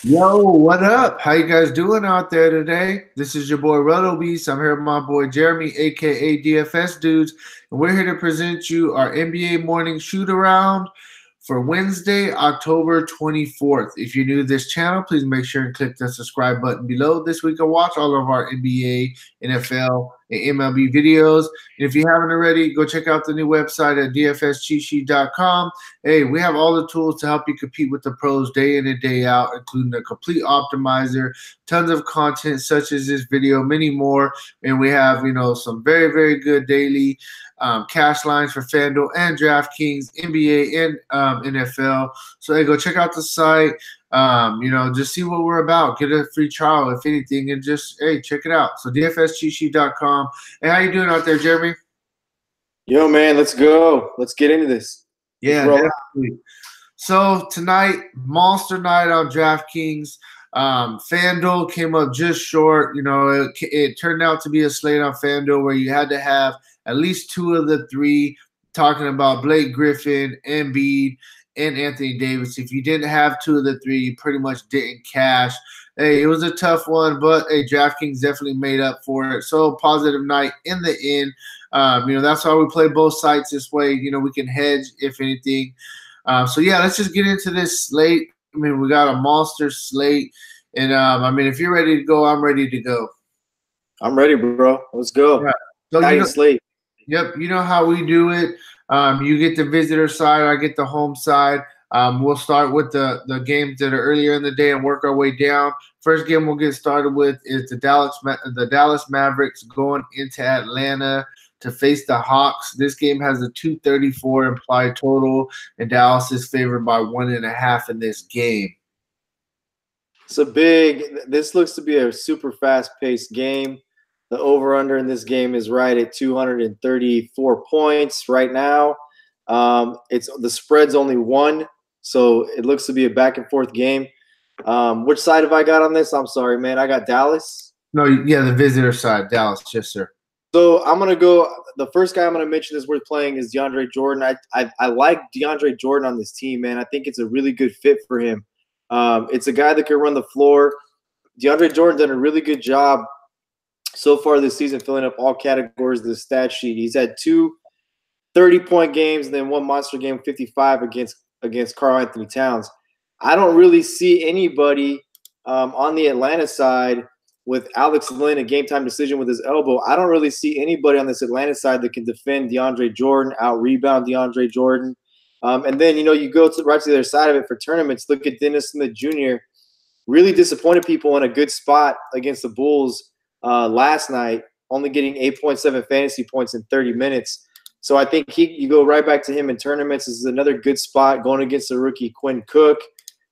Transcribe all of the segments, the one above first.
Yo, what up? How you guys doing out there today? This is your boy Roto Beast. I'm here with my boy Jeremy, aka DFS Dudes, and we're here to present you our NBA morning shoot around for Wednesday, October 24th. If you're new to this channel, please make sure and click the subscribe button below. This week, I watch all of our NBA, NFL, and MLB videos. And if you haven't already, go check out the new website at dfscheatsheet.com. Hey, we have all the tools to help you compete with the pros day in and day out, including a complete optimizer, tons of content such as this video, many more. And we have, some very, very good daily cash lines for Fanduel and Draftkings, NBA and NFL. So hey, go check out the site. Just see what we're about. Get a free trial, if anything, and just hey, check it out. So dfscheatsheet.com. Hey, how you doing out there, Jeremy? Yo, man, let's go. Let's get into this. Yeah, definitely. So tonight, monster night on DraftKings. FanDuel came up just short. It turned out to be a slate on FanDuel where you had to have at least two of the three, talking about Blake Griffin, Embiid, and Anthony Davis. If you didn't have two of the three, you pretty much didn't cash. Hey, it was a tough one, but hey, DraftKings definitely made up for it. So positive night in the end. That's why we play both sites this way. We can hedge if anything. So yeah, let's just get into this slate. We got a monster slate, and if you're ready to go, I'm ready to go. I'm ready, bro. Let's go. Yeah. So slate. Yep, you know how we do it. You get the visitor side, I get the home side. We'll start with the games that are earlier in the day and work our way down. First game we'll get started with is the Dallas Mavericks going into Atlanta to face the Hawks. This game has a 234 implied total, and Dallas is favored by 1.5 in this game. This looks to be a super fast-paced game. The over-under in this game is right at 234 points right now. The spread's only 1, so it looks to be a back-and-forth game. Which side have I got on this? I'm sorry, man. I got Dallas. No, yeah, the visitor side, Dallas. Yes, sir. So I'm gonna go. The first guy I'm gonna mention that's worth playing is DeAndre Jordan. I like DeAndre Jordan on this team, man. I think it's a really good fit for him. It's a guy that can run the floor. DeAndre Jordan done a really good job so far this season, filling up all categories of the stat sheet. He's had 2 30-point games and then 1 monster game, 55 against Karl Anthony Towns. I don't really see anybody on the Atlanta side with Alex Lynn, a game-time decision with his elbow. I don't really see anybody on this Atlanta side that can defend DeAndre Jordan, out-rebound DeAndre Jordan. And then, you go right to the other side of it for tournaments. Look at Dennis Smith Jr. Really disappointed people in a good spot against the Bulls last night, only getting 8.7 fantasy points in 30 minutes. So I think you go right back to him in tournaments. This is another good spot going against the rookie Quinn Cook.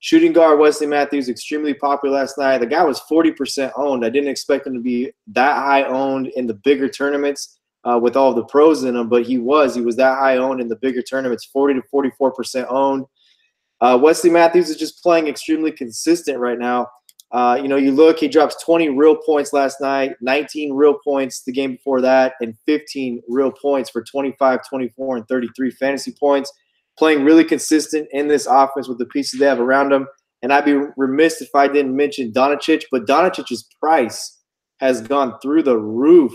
Shooting guard Wesley Matthews, extremely popular last night. The guy was 40% owned. I didn't expect him to be that high owned in the bigger tournaments with all the pros in him, but he was that high owned in the bigger tournaments, 40 to 44% owned. Wesley Matthews is just playing extremely consistent right now. You look, he drops 20 real points last night, 19 real points the game before that, and 15 real points for 25, 24, and 33 fantasy points. Playing really consistent in this offense with the pieces they have around him. And I'd be remiss if I didn't mention Doncic, but Doncic's price has gone through the roof.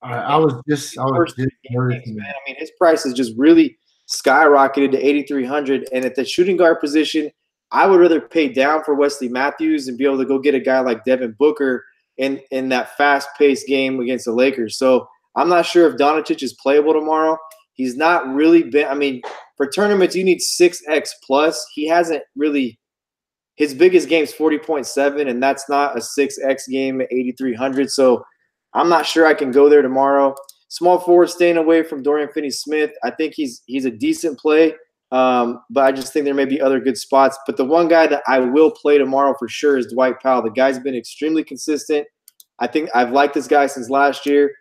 I was just man. His price has just really skyrocketed to 8,300. And at the shooting guard position, I would rather pay down for Wesley Matthews and be able to go get a guy like Devin Booker in that fast-paced game against the Lakers. So I'm not sure if Doncic is playable tomorrow. He's not really been – for tournaments, you need 6x plus. He hasn't really – his biggest game is 40.7, and that's not a 6x game at 8,300. So I'm not sure I can go there tomorrow. Small forward staying away from Dorian Finney-Smith. I think he's a decent play, but I just think there may be other good spots. But the one guy that I will play tomorrow for sure is Dwight Powell. The guy's been extremely consistent. I think I've liked this guy since last year.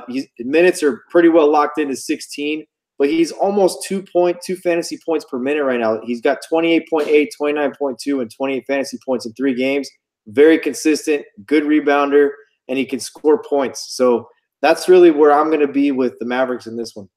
His minutes are pretty well locked into 16, but he's almost 2.2 fantasy points per minute right now. He's got 28.8, 29.2, and 28 fantasy points in 3 games. Very consistent, good rebounder, and he can score points. So that's really where I'm going to be with the Mavericks in this one.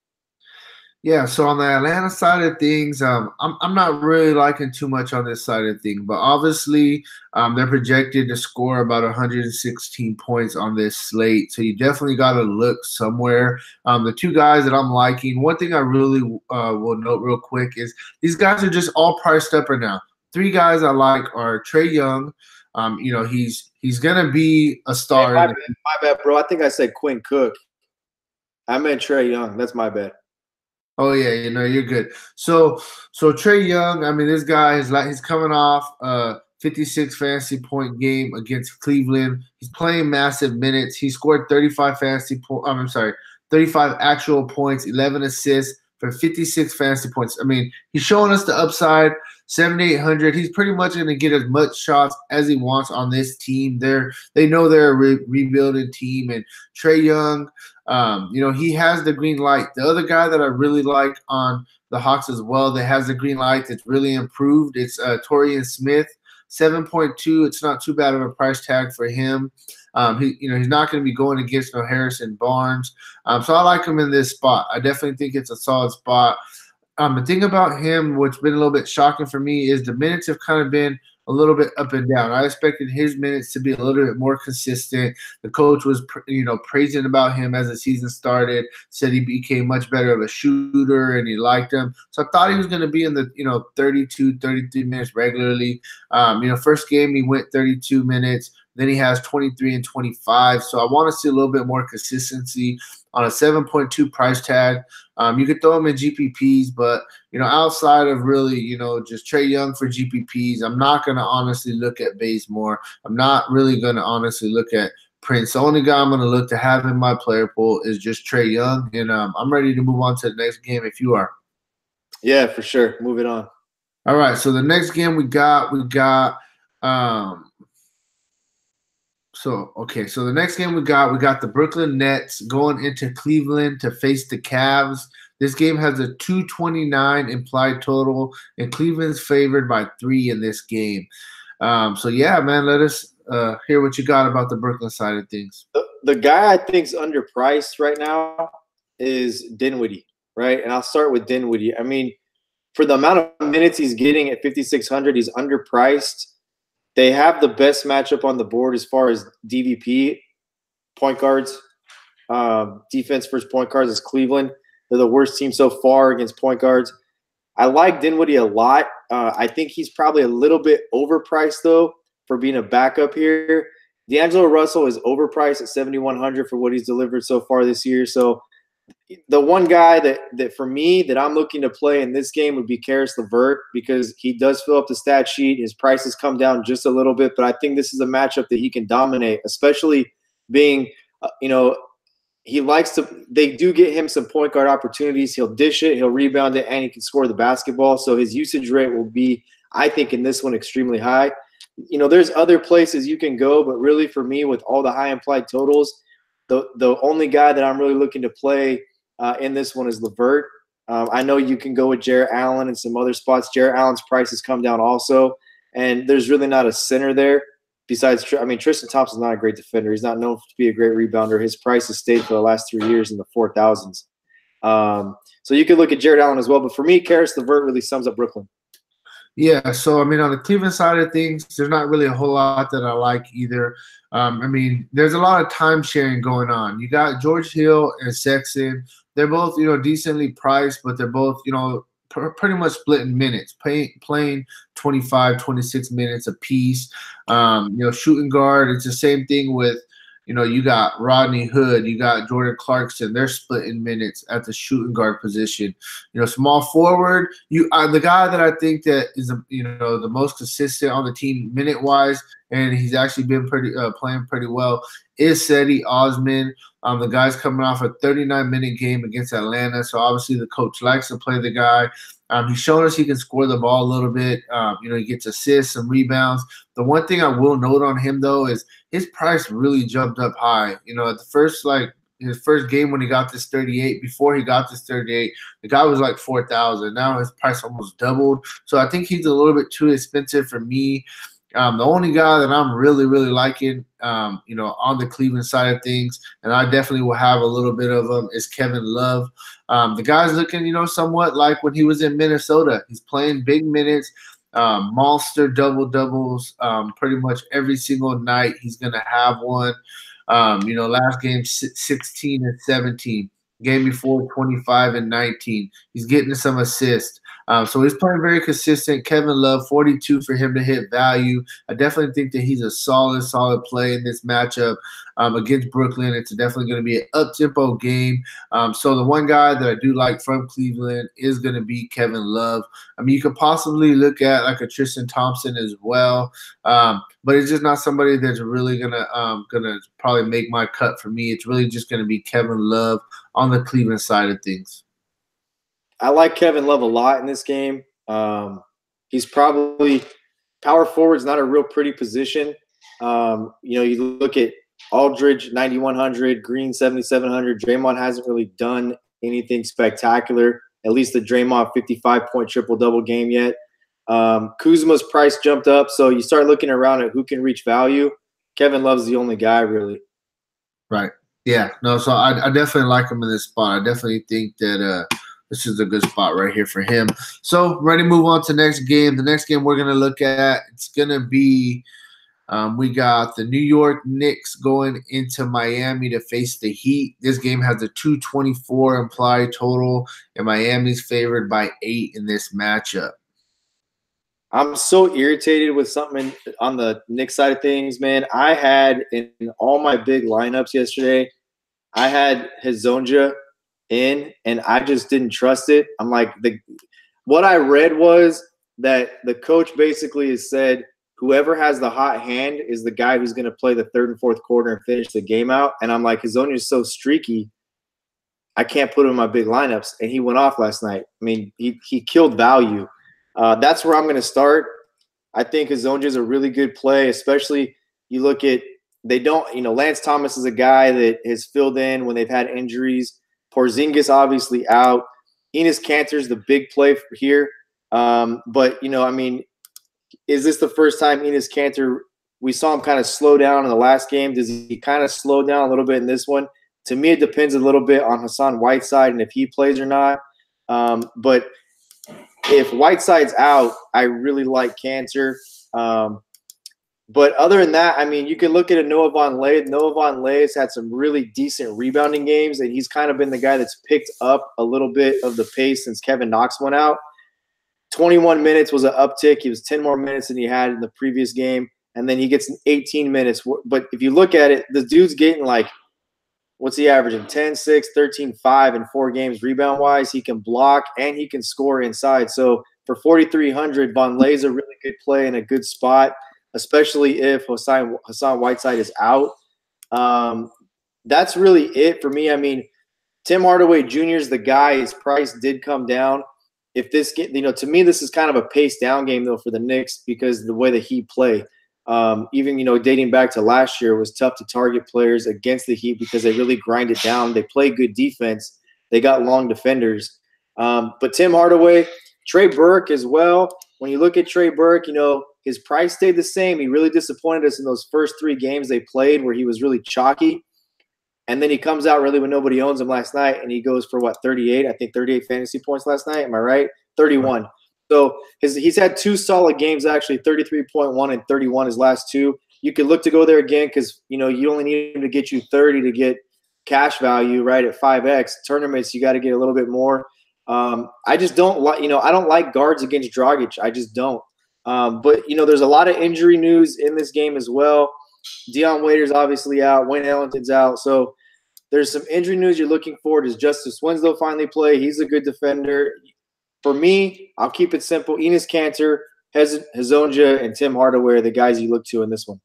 Yeah, so on the Atlanta side of things, I'm not really liking too much on this side of things, but obviously, they're projected to score about 116 points on this slate, so you definitely got to look somewhere. The two guys that I'm liking, one thing I really will note real quick is these guys are just all priced up right now. Three guys I like are Trey Young. He's gonna be a Hey, star in the my bad, bro. I think I said Quinn Cook. I meant Trey Young. That's my bad. Oh yeah, you're good. So Trey Young, I mean, this guy is like he's coming off a 56 fantasy point game against Cleveland. He's playing massive minutes. He scored 35 fantasy point. I'm sorry, 35 actual points, 11 assists for 56 fantasy points. I mean, he's showing us the upside. 7,800. He's pretty much going to get as much shots as he wants on this team. They know they're a rebuilding team, and Trey Young. He has the green light. The other guy that I really like on the Hawks as well that has the green light that's really improved, it's Torian Smith, 7.2. It's not too bad of a price tag for him. He's not going to be going against no Harrison Barnes. So I like him in this spot. I definitely think it's a solid spot. The thing about him, what's been a little bit shocking for me, is the minutes have kind of been a little bit up and down. I expected his minutes to be a little bit more consistent. The coach was, praising about him as the season started. Said he became much better of a shooter and he liked him. So I thought he was going to be in the 32, 33 minutes regularly. First game he went 32 minutes. Then he has 23 and 25. So I want to see a little bit more consistency on a 7.2 price tag. You could throw him in GPPs, but outside of really, just Trey Young for GPPs, I'm not gonna honestly look at Bazemore. I'm not really gonna honestly look at Prince. The only guy I'm gonna look to have in my player pool is just Trey Young, and I'm ready to move on to the next game if you are. Yeah, for sure. Move it on. All right, so the next game um, so the next game we got the Brooklyn Nets going into Cleveland to face the Cavs. This game has a 229 implied total, and Cleveland's favored by 3 in this game. So yeah, man, let us hear what you got about the Brooklyn side of things. The guy I think's underpriced right now is Dinwiddie, right? And I'll start with Dinwiddie. I mean, for the amount of minutes he's getting at 5,600, he's underpriced. They have the best matchup on the board as far as DVP point guards. Defense versus point guards is Cleveland. They're the worst team so far against point guards. I like Dinwiddie a lot. I think he's probably a little bit overpriced, though, for being a backup here. D'Angelo Russell is overpriced at 7,100 for what he's delivered so far this year. So the one guy that for me that I'm looking to play in this game would be Karis LeVert because he does fill up the stat sheet. His prices come down just a little bit, but I think this is a matchup that he can dominate, especially being, he likes to – they do get him some point guard opportunities. He'll dish it, he'll rebound it, and he can score the basketball. So his usage rate will be, I think, in this one extremely high. There's other places you can go, but really for me with all the high implied totals, the only guy that I'm really looking to play in this one is LeVert. I know you can go with Jarrett Allen and some other spots. Jarrett Allen's price has come down also, and there's really not a center there. Besides, Tristan Thompson's not a great defender. He's not known to be a great rebounder. His price has stayed for the last 3 years in the 4,000s. So you could look at Jarrett Allen as well. But for me, Karis LeVert really sums up Brooklyn. Yeah, so on the Cleveland side of things, there's not really a whole lot that I like either. There's a lot of time sharing going on. You got George Hill and Sexton. They're both, decently priced, but they're both, pretty much splitting minutes, playing 25, 26 minutes a piece. Shooting guard, it's the same thing with, you got Rodney Hood, you got Jordan Clarkson. They're splitting minutes at the shooting guard position. Small forward, the guy that I think that is, the most consistent on the team minute-wise, and he's actually been playing pretty well, is Cedi Osman. The guy's coming off a 39-minute game against Atlanta, so obviously the coach likes to play the guy. He's shown us he can score the ball a little bit. He gets assists, some rebounds. The one thing I will note on him, though, is his price really jumped up high. At the his first game when he got this 38, before he got this 38, the guy was like 4,000. Now his price almost doubled. So I think he's a little bit too expensive for me. The only guy that I'm really, really liking, on the Cleveland side of things, and I definitely will have a little bit of him, is Kevin Love. The guy's looking, somewhat like when he was in Minnesota. He's playing big minutes, monster double doubles, pretty much every single night. He's gonna have one. Last game 16 and 17. Game before 25 and 19. He's getting some assists. So he's playing very consistent. Kevin Love, 42 for him to hit value. I definitely think that he's a solid play in this matchup against Brooklyn. It's definitely going to be an up-tempo game. So the one guy that I do like from Cleveland is going to be Kevin Love. I mean, you could possibly look at like a Tristan Thompson as well, but it's just not somebody that's really gonna probably make my cut for me. It's really just going to be Kevin Love on the Cleveland side of things. I like Kevin Love a lot in this game. He's probably power forward's not a real pretty position. You look at Aldridge 9,100, Green 7,700. Draymond hasn't really done anything spectacular. At least the Draymond 55-point triple-double game yet. Kuzma's price jumped up, so you start looking around at who can reach value. Kevin Love's the only guy, really. Right. Yeah. No. So I definitely like him in this spot. I definitely think that this is a good spot right here for him. So ready to move on to the next game. The next game we're going to look at, it's going to be we got the New York Knicks going into Miami to face the Heat. This game has a 224 implied total, and Miami's favored by 8 in this matchup. I'm so irritated with something on the Knicks side of things, man. I had in all my big lineups yesterday, I had Hezonja in, and I just didn't trust it. I'm like, what I read was that the coach basically has said whoever has the hot hand is the guy who's going to play the third and fourth quarter and finish the game out. And I'm like, Hezonja is so streaky, I can't put him in my big lineups. And he went off last night. I mean, he killed value. That's where I'm going to start. I think Hezonja is a really good play, especially you look at Lance Thomas is a guy that has filled in when they've had injuries. Porzingis obviously out. Enes Kanter's the big play here. But, is this the first time Enes Kanter, we saw him kind of slow down in the last game? Does he kind of slow down a little bit in this one? To me, it depends a little bit on Hassan Whiteside and if he plays or not. But if Whiteside's out, I really like Kanter. But other than that, I mean, you can look at a Noah Vonleh. Noah Vonleh has had some really decent rebounding games, and he's kind of been the guy that's picked up a little bit of the pace since Kevin Knox went out. 21 minutes was an uptick. He was 10 more minutes than he had in the previous game, and then he gets 18 minutes. But if you look at it, the dude's getting what's he averaging? 10, 6, 13, 5 in 4 games rebound-wise. He can block, and he can score inside. So for 4,300, Vonleh's a really good play in a good spot, especially if Hassan Whiteside is out. That's really it for me. I mean, Tim Hardaway Jr. is the guy. His price did come down. If this get, to me, this is kind of a pace down game though for the Knicks because the way the Heat play. Even dating back to last year, it was tough to target players against the Heat because they really grind it down. They play good defense. They got long defenders. But Tim Hardaway, Trey Burke as well. When you look at Trey Burke, his price stayed the same. He really disappointed us in those first 3 games they played where he was really chalky. And then he comes out really when nobody owns him last night, and he goes for, 38? I think 38 fantasy points last night. Am I right? 31. So he's had 2 solid games, actually, 33.1 and 31 his last 2. You could look to go there again because, you only need him to get you 30 to get cash value, right, at 5X. Tournaments, you got to get a little bit more. I just don't like, I don't like guards against Dragic. I just don't. But, there's a lot of injury news in this game as well. Deion Waiters obviously out. Wayne Ellington's out. So there's some injury news you're looking for. Does Justice Winslow finally play? He's a good defender. For me, I'll keep it simple. Enes Kanter, Hezonja, and Tim Hardaway are the guys you look to in this one.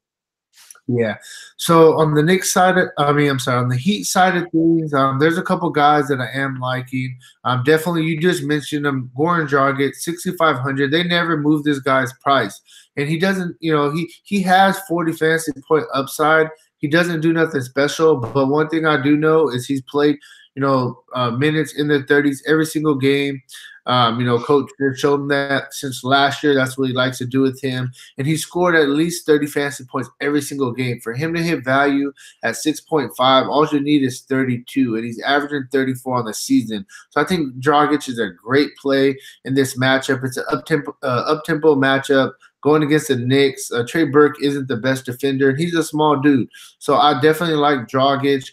Yeah. So on the Knicks side, on the Heat side of things, there's a couple guys that I am liking. Definitely, you just mentioned them. Goran Dragic, 6,500. They never move this guy's price, and he doesn't. He has 40 fantasy point upside. He doesn't do nothing special, but one thing I do know is he's played, minutes in the 30s every single game. Coach has showed him that since last year. That's what he likes to do with him. And he scored at least 30 fantasy points every single game. For him to hit value at 6.5, all you need is 32, and he's averaging 34 on the season. So I think Dragic is a great play in this matchup. It's an up-tempo matchup going against the Knicks. Trey Burke isn't the best defender, and he's a small dude. So I definitely like Dragic.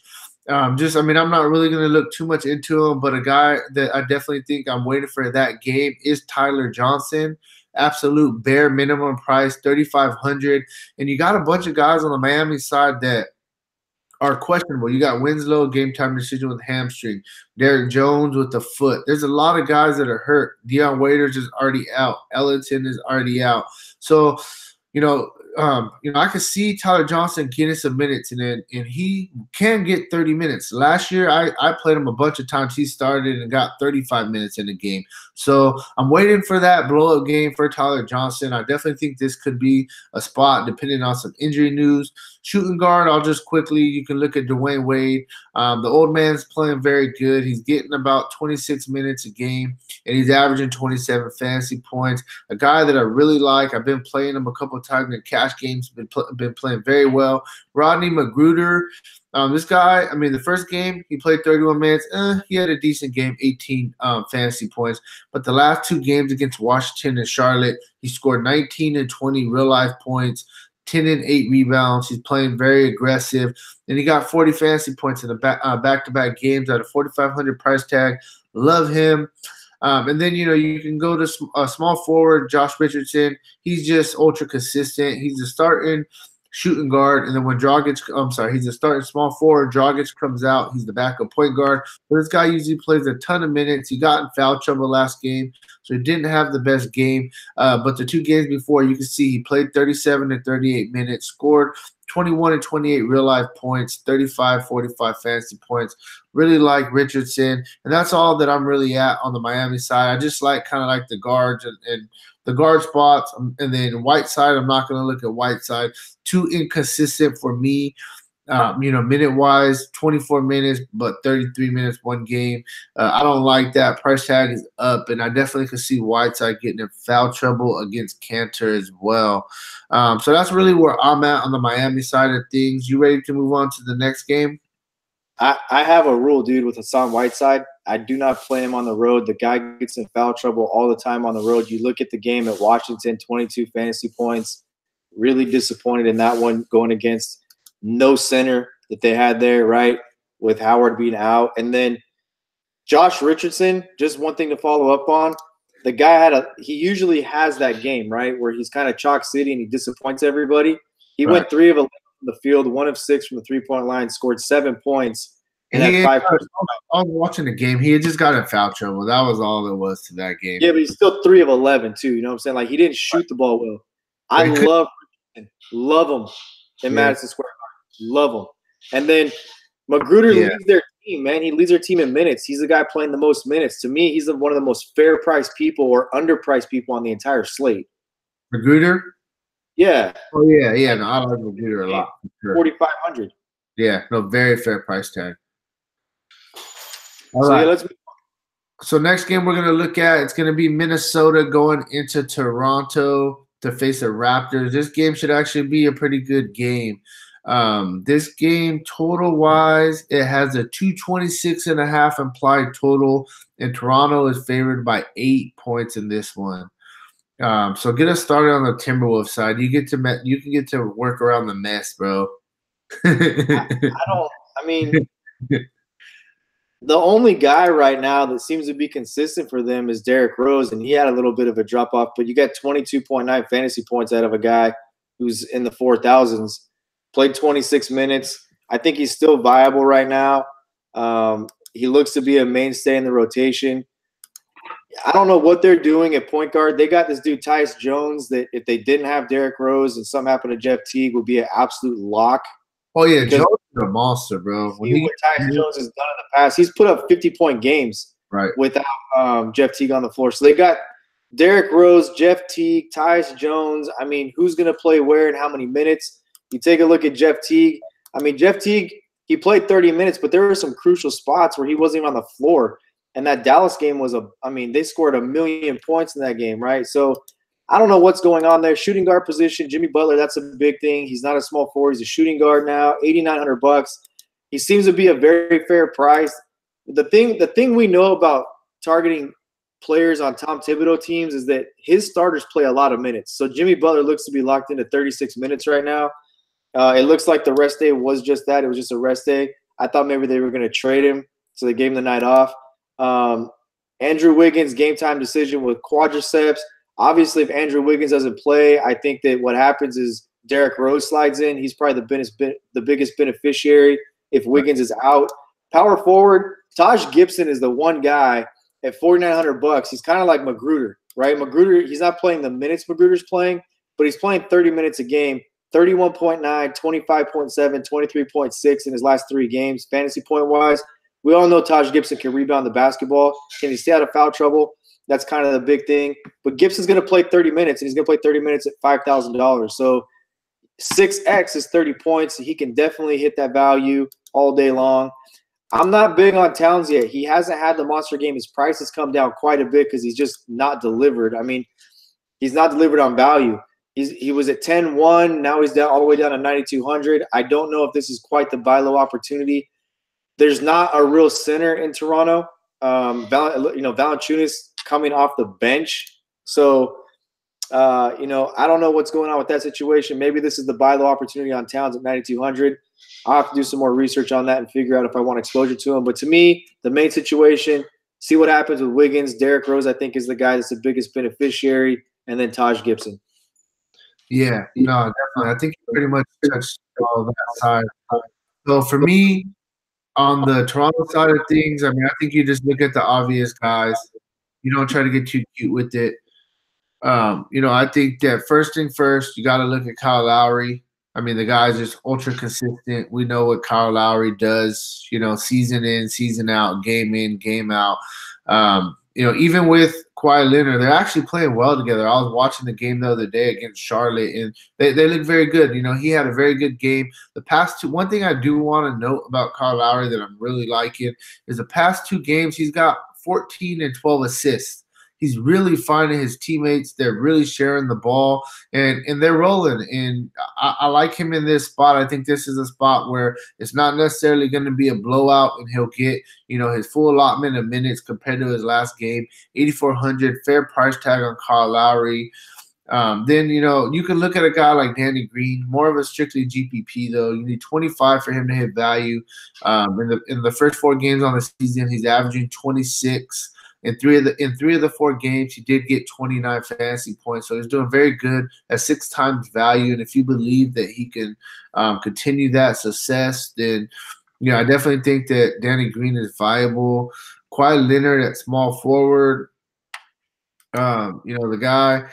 I'm not really going to look too much into him, but a guy that I definitely think I'm waiting for that game is Tyler Johnson. Absolute bare minimum price, 3,500. And you got a bunch of guys on the Miami side that are questionable. You got Winslow, game time decision with hamstring. Derek Jones with the foot. There's a lot of guys that are hurt. Deion Waiters is already out. Ellington is already out. So, I could see Tyler Johnson getting some minutes, and he can get 30 minutes. Last year, I played him a bunch of times. He started and got 35 minutes in the game. So I'm waiting for that blow-up game for Tyler Johnson. I definitely think this could be a spot depending on some injury news. Shooting guard, you can look at Dwayne Wade. The old man's playing very good. He's getting about 26 minutes a game, and he's averaging 27 fantasy points. A guy that I really like. I've been playing him a couple of times in cash games. Been playing very well. Rodney Magruder. This guy, the first game, he played 31 minutes. He had a decent game, 18 fantasy points. But the last two games against Washington and Charlotte, he scored 19 and 20 real-life points, 10 and 8 rebounds. He's playing very aggressive. And he got 40 fantasy points in the back-to-back games at a 4,500 price tag. Love him. And then, you can go to a small forward, Josh Richardson. He's just ultra consistent. He's a starting shooting guard. And then when he's a starting small forward. Dragic comes out. He's the backup point guard. But this guy usually plays a ton of minutes. He got in foul trouble last game, so he didn't have the best game. But the two games before, you can see he played 37 and 38 minutes, scored 21 and 28 real-life points, 35, 45 fantasy points. Really like Richardson. And that's all that I'm really at on the Miami side. I just like the guards and the guard spots. And then Whiteside, I'm not going to look at Whiteside. Too inconsistent for me. Minute-wise, 24 minutes, but 33 minutes one game. I don't like that. Price tag is up, and I definitely could see Whiteside getting in foul trouble against Cantor as well. So that's really where I'm at on the Miami side of things. You ready to move on to the next game? I have a rule, dude, with Hassan Whiteside. I do not play him on the road. The guy gets in foul trouble all the time on the road. You look at the game at Washington, 22 fantasy points. Really disappointed in that one going against no center that they had there, right, with Howard being out. And then Josh Richardson, just one thing to follow up on. The guy he usually has that game, right, where he's kind of chalk city and he disappoints everybody. He went 3 of 11 from the field, 1 of 6 from the three-point line, scored 7 points. And had 5 I was watching the game. He had just got in foul trouble. That was all it was to that game. Yeah, but he's still 3 of 11 too. You know what I'm saying? Like, he didn't shoot the ball well. I love him in Madison Square Garden. Love him. And then Magruder leads their team, man. He leads their team in minutes. He's the guy playing the most minutes. To me, he's one of the most fair-priced people or underpriced people on the entire slate. Magruder? Yeah. Oh, yeah. No, I like Magruder a lot. Sure. 4,500. Yeah, no, very fair price tag. All right. right. Let's move on. So next game we're going to look at, it's going to be Minnesota going into Toronto to face the Raptors. This game should actually be a pretty good game. This game, total-wise, it has a 226.5 implied total, and Toronto is favored by 8 points in this one. So get us started on the Timberwolves side. You can get to work around the mess, bro. The only guy right now that seems to be consistent for them is Derrick Rose, and he had a little bit of a drop-off, but you got 22.9 fantasy points out of a guy who's in the 4,000s. Played 26 minutes. I think he's still viable right now. He looks to be a mainstay in the rotation. I don't know what they're doing at point guard. They got this dude, Tyus Jones, that if they didn't have Derrick Rose and something happened to Jeff Teague, would be an absolute lock. Oh, yeah, Jones is a monster, bro. What Tyus Jones has done in the past, he's put up 50-point games without Jeff Teague on the floor. So they got Derrick Rose, Jeff Teague, Tyus Jones. Who's going to play where and how many minutes? You take a look at Jeff Teague. Jeff Teague, he played 30 minutes, but there were some crucial spots where he wasn't even on the floor. And that Dallas game was they scored 1,000,000 points in that game, right? So I don't know what's going on there. Shooting guard position, Jimmy Butler, that's a big thing. He's not a small forward. He's a shooting guard now, $8,900. He seems to be a very fair price. The thing we know about targeting players on Tom Thibodeau teams is that his starters play a lot of minutes. So Jimmy Butler looks to be locked into 36 minutes right now. It looks like the rest day was just that. It was just a rest day. I thought maybe they were going to trade him, so they gave him the night off. Andrew Wiggins, game time decision with quadriceps. Obviously, if Andrew Wiggins doesn't play, I think that what happens is Derrick Rose slides in. He's probably the biggest beneficiary if Wiggins is out. Power forward, Taj Gibson is the one guy at $4,900. He's kind of like Magruder, right? Magruder, he's not playing the minutes Magruder's playing, but he's playing 30 minutes a game, 31.9, 25.7, 23.6 in his last 3 games, fantasy point-wise. We all know Taj Gibson can rebound the basketball. Can he stay out of foul trouble? That's kind of the big thing. But Gibson's going to play 30 minutes, and he's going to play 30 minutes at $5,000. So 6X is 30 points. He can definitely hit that value all day long. I'm not big on Towns yet. He hasn't had the monster game. His price has come down quite a bit because he's just not delivered. I mean, he's not delivered on value. He was at 10-1. Now he's down all the way down to 9,200. I don't know if this is quite the buy low opportunity. There's not a real center in Toronto. Valanciunas coming off the bench. So, I don't know what's going on with that situation. Maybe this is the buy low opportunity on Towns at 9,200. I'll have to do some more research on that and figure out if I want exposure to him. But to me, the main situation, see what happens with Wiggins. Derrick Rose, I think, is the guy that's the biggest beneficiary, and then Taj Gibson. Yeah, no, definitely. I think you pretty much touched all that side. So for me, on the Toronto side of things, I mean, I think you just look at the obvious guys. You don't try to get too cute with it. I think that first thing first, you got to look at Kyle Lowry. I mean, the guy's just ultra consistent. We know what Kyle Lowry does, season in, season out, game in, game out. Even with Kawhi Leonard, they're actually playing well together. I was watching the game the other day against Charlotte, and they look very good. He had a very good game. The past two, one thing I do want to note about Kyle Lowry that I'm really liking is the past 2 games, he's got 14 and 12 assists. He's really finding his teammates. They're really sharing the ball, and they're rolling. And I like him in this spot. I think this is a spot where it's not necessarily going to be a blowout, and he'll get his full allotment of minutes compared to his last game. 8,400, fair price tag on Kyle Lowry. Then you can look at a guy like Danny Green, more of a strictly GPP though. You need 25 for him to hit value. In the first 4 games on the season, he's averaging 26. In three of the 4 games, he did get 29 fantasy points, so he's doing very good at 6 times value. And if you believe that he can continue that success, then I definitely think that Danny Green is viable. Kawhi Leonard at small forward, the guy.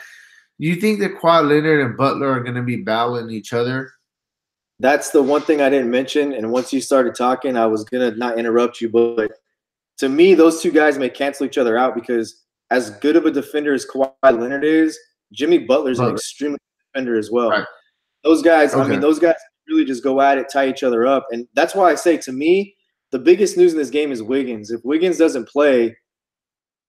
Do you think that Kawhi Leonard and Butler are going to be battling each other? That's the one thing I didn't mention. And once you started talking, I was going to not interrupt you, but to me, those 2 guys may cancel each other out because as good of a defender as Kawhi Leonard is, Jimmy Butler's an extremely good defender as well. Right. Those guys, okay. Those guys really just go at it, tie each other up. And that's why I say, to me, the biggest news in this game is Wiggins. If Wiggins doesn't play,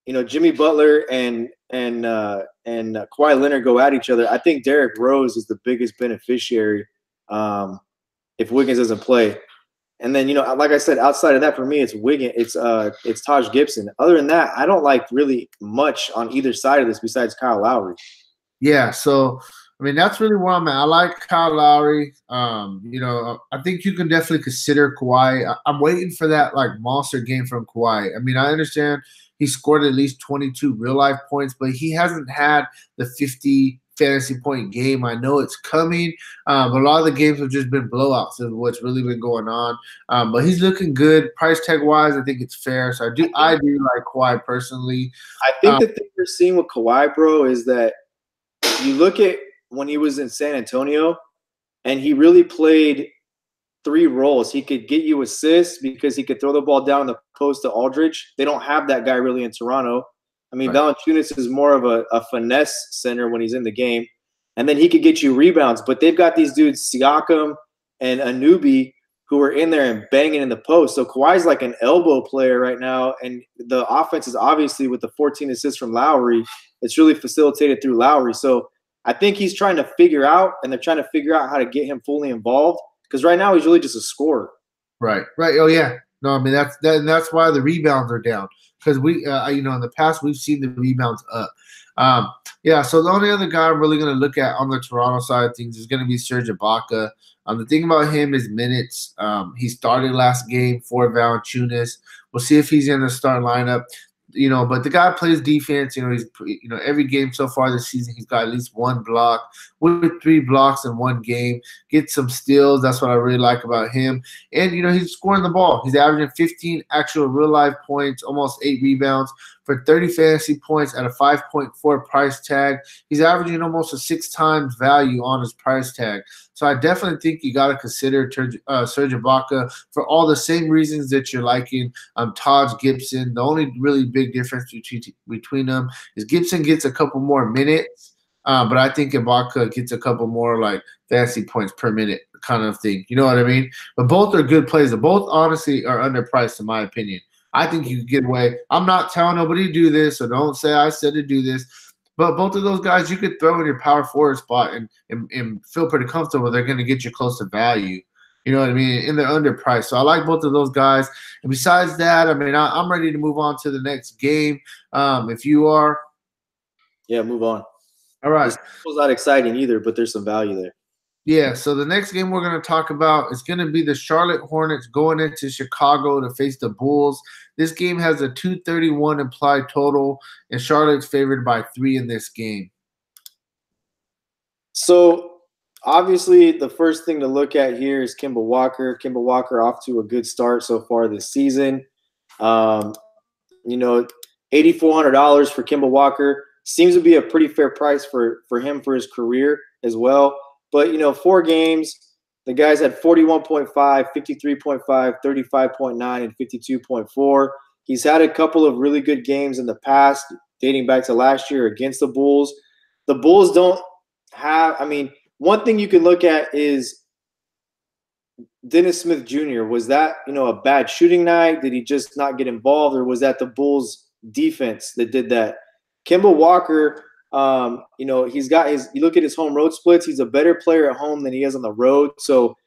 Jimmy Butler and Kawhi Leonard go at each other. I think Derrick Rose is the biggest beneficiary if Wiggins doesn't play. And then, like I said, outside of that, for me, it's Wiggins. It's Taj Gibson. Other than that, I don't like really much on either side of this besides Kyle Lowry. Yeah, so I mean that's really where I'm at. I like Kyle Lowry. I think you can definitely consider Kawhi. I'm waiting for that monster game from Kawhi. I mean, I understand he scored at least 22 real life points, but he hasn't had the 50 fantasy point game. I know it's coming, but a lot of the games have just been blowouts of what's really been going on. But he's looking good price tag wise. I think it's fair. So I do like Kawhi personally. I think the thing we're seeing with Kawhi, bro, is that you look at when he was in San Antonio, and he really played 3 roles. He could get you assists because he could throw the ball down the post to Aldridge. They don't have that guy really in Toronto. I mean, right. Valanciunas is more of a finesse center when he's in the game. And then he could get you rebounds. But they've got these dudes, Siakam and Anunoby, who are in there and banging in the post. So Kawhi's like an elbow player right now, and the offense is obviously with the 14 assists from Lowry, it's really facilitated through Lowry. So I think he's trying to figure out, and they're trying to figure out how to get him fully involved, because right now he's really just a scorer. Right. Oh yeah. No, I mean that's why the rebounds are down, because we in the past we've seen the rebounds up. Yeah. So the only other guy I'm really going to look at on the Toronto side of things is going to be Serge Ibaka. The thing about him is minutes. He started last game for Valanciunas. We'll see if he's in the start lineup. But the guy plays defense. He's every game so far this season he's got at least one block, with 3 blocks in one game. Gets some steals. That's what I really like about him. And he's scoring the ball. He's averaging 15 actual real life points, almost 8 rebounds for 30 fantasy points at a 5.4 price tag. He's averaging almost a 6 times value on his price tag. So I definitely think you got to consider Serge Ibaka for all the same reasons that you're liking Taj Gibson. The only really big difference between them is Gibson gets a couple more minutes, but I think Ibaka gets a couple more like fantasy points per minute kind of thing. You know what I mean? But both are good plays. Both honestly are underpriced in my opinion. I think you could get away. I'm not telling nobody to do this, so don't say I said to do this. But both of those guys you could throw in your power forward spot and feel pretty comfortable. They're going to get you close to value. You know what I mean? And they're underpriced. So I like both of those guys. And besides that, I mean, I'm ready to move on to the next game. If you are. Yeah, move on. All right. It's not exciting either, but there's some value there. Yeah, so the next game we're going to talk about is going to be the Charlotte Hornets going into Chicago to face the Bulls. This game has a 231 implied total, and Charlotte's favored by 3 in this game. So, obviously, the first thing to look at here is Kemba Walker. Kemba Walker off to a good start so far this season. $8,400 for Kemba Walker seems to be a pretty fair price for him for his career as well. But, 4 games, the guys had 41.5, 53.5, 35.9, and 52.4. He's had a couple of really good games in the past, dating back to last year against the Bulls. The Bulls don't have – one thing you can look at is Dennis Smith Jr. Was that, a bad shooting night? Did he just not get involved, or was that the Bulls' defense that did that? Kemba Walker – he's got you look at his home road splits, he's a better player at home than he is on the road. So,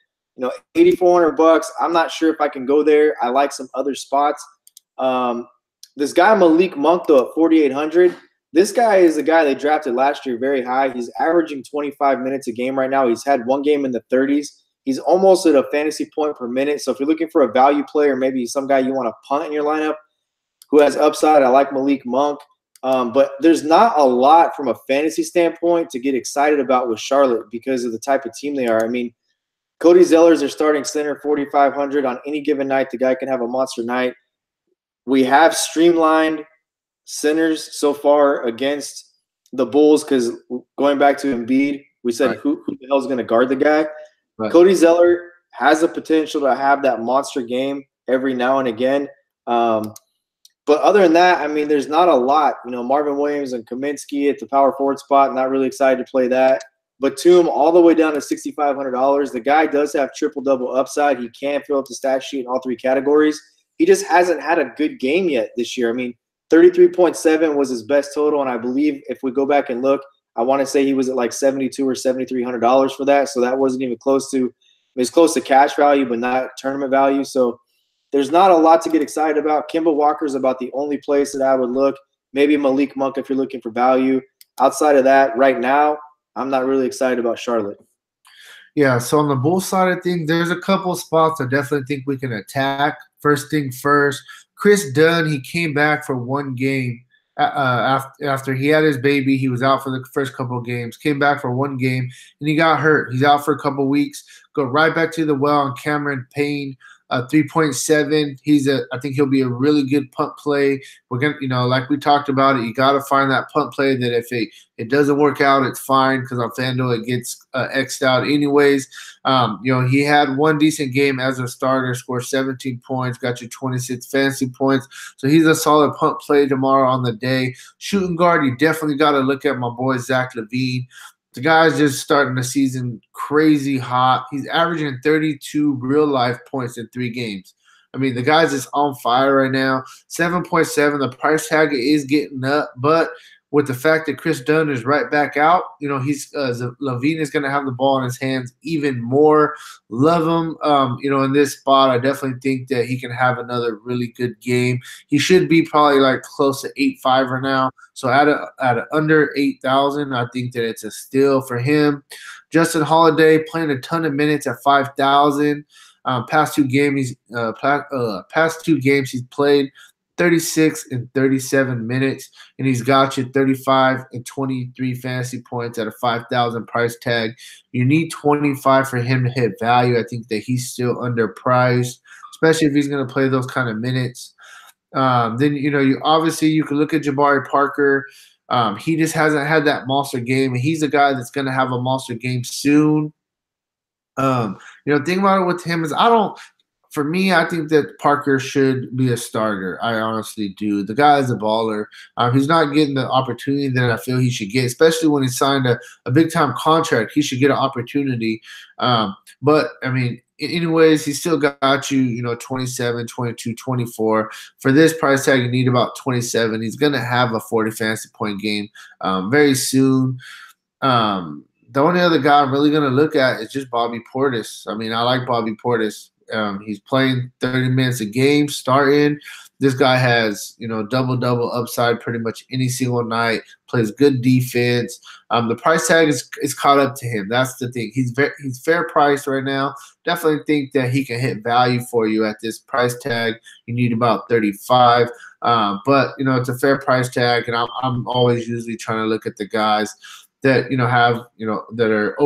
$8,400, I'm not sure if I can go there. I like some other spots. This guy, Malik Monk, though, at 4,800, this guy is the guy they drafted last year very high. He's averaging 25 minutes a game right now. He's had 1 game in the 30s. He's almost at a fantasy point per minute. So if you're looking for a value player, maybe some guy you want to punt in your lineup who has upside, I like Malik Monk. But there's not a lot from a fantasy standpoint to get excited about with Charlotte because of the type of team they are. Cody Zeller's their starting center, 4,500 on any given night. The guy can have a monster night. We have streamlined centers so far against the Bulls because going back to Embiid, we said right. who the hell is going to guard the guy? Right. Cody Zeller has the potential to have that monster game every now and again. But other than that, there's not a lot. Marvin Williams and Kaminsky at the power forward spot, not really excited to play that. Batum all the way down to $6,500. The guy does have triple-double upside. He can fill up the stat sheet in all 3 categories. He just hasn't had a good game yet this year. 33.7 was his best total, and I believe if we go back and look, I want to say he was at like $7,200 or $7,300 for that, so that wasn't even close to – it was close to cash value but not tournament value. So there's not a lot to get excited about. Kemba Walker is about the only place that I would look. Maybe Malik Monk if you're looking for value. Outside of that, right now, I'm not really excited about Charlotte. Yeah, so on the Bulls side of things, there's a couple spots I definitely think we can attack. First thing first, Chris Dunn, he came back for 1 game. After he had his baby, he was out for the first couple of games, came back for 1 game, and he got hurt. He's out for a couple of weeks. Go right back to the well on Cameron Payne. 3.7. I think he'll be a really good punt play. We're gonna, like we talked about it, you got to find that punt play that if it doesn't work out, it's fine because on FanDuel it gets X'd out anyways. He had 1 decent game as a starter, scored 17 points, got you 26 fantasy points. So he's a solid punt play tomorrow on the day. Shooting guard, you definitely got to look at my boy Zach LaVine. The guy's just starting the season crazy hot. He's averaging 32 real life points in 3 games. I mean, the guy's just on fire right now. 7.7. The price tag is getting up, but with the fact that Chris Dunn is right back out, he's Levine is going to have the ball in his hands even more. Love him. In this spot, I definitely think that he can have another really good game. He should be probably like close to 8.5 right now. So at a under 8,000, I think that it's a steal for him. Justin Holiday playing a ton of minutes at 5,000. Past two games he's played 36 and 37 minutes, and he's got you 35 and 23 fantasy points at a 5,000 price tag. You need 25 for him to hit value. I think that he's still underpriced, especially if he's going to play those kind of minutes. Then you can look at Jabari Parker. He just hasn't had that monster game, and he's a guy that's going to have a monster game soon. Thing about it with him is for me, I think that Parker should be a starter. I honestly do. The guy is a baller. He's not getting the opportunity that I feel he should get, especially when he signed a big-time contract. He should get an opportunity. But, I mean, anyways, he still got you, 27, 22, 24. For this price tag, you need about 27. He's going to have a 40 fantasy point game very soon. The only other guy I'm really going to look at is just Bobby Portis. I mean, I like Bobby Portis. He's playing 30 minutes a game, starting. This guy has, double-double upside pretty much any single night, plays good defense. The price tag is caught up to him. That's the thing. He's fair priced right now. Definitely think that he can hit value for you at this price tag. You need about 35. But, it's a fair price tag, and I'm always usually trying to look at the guys that have that are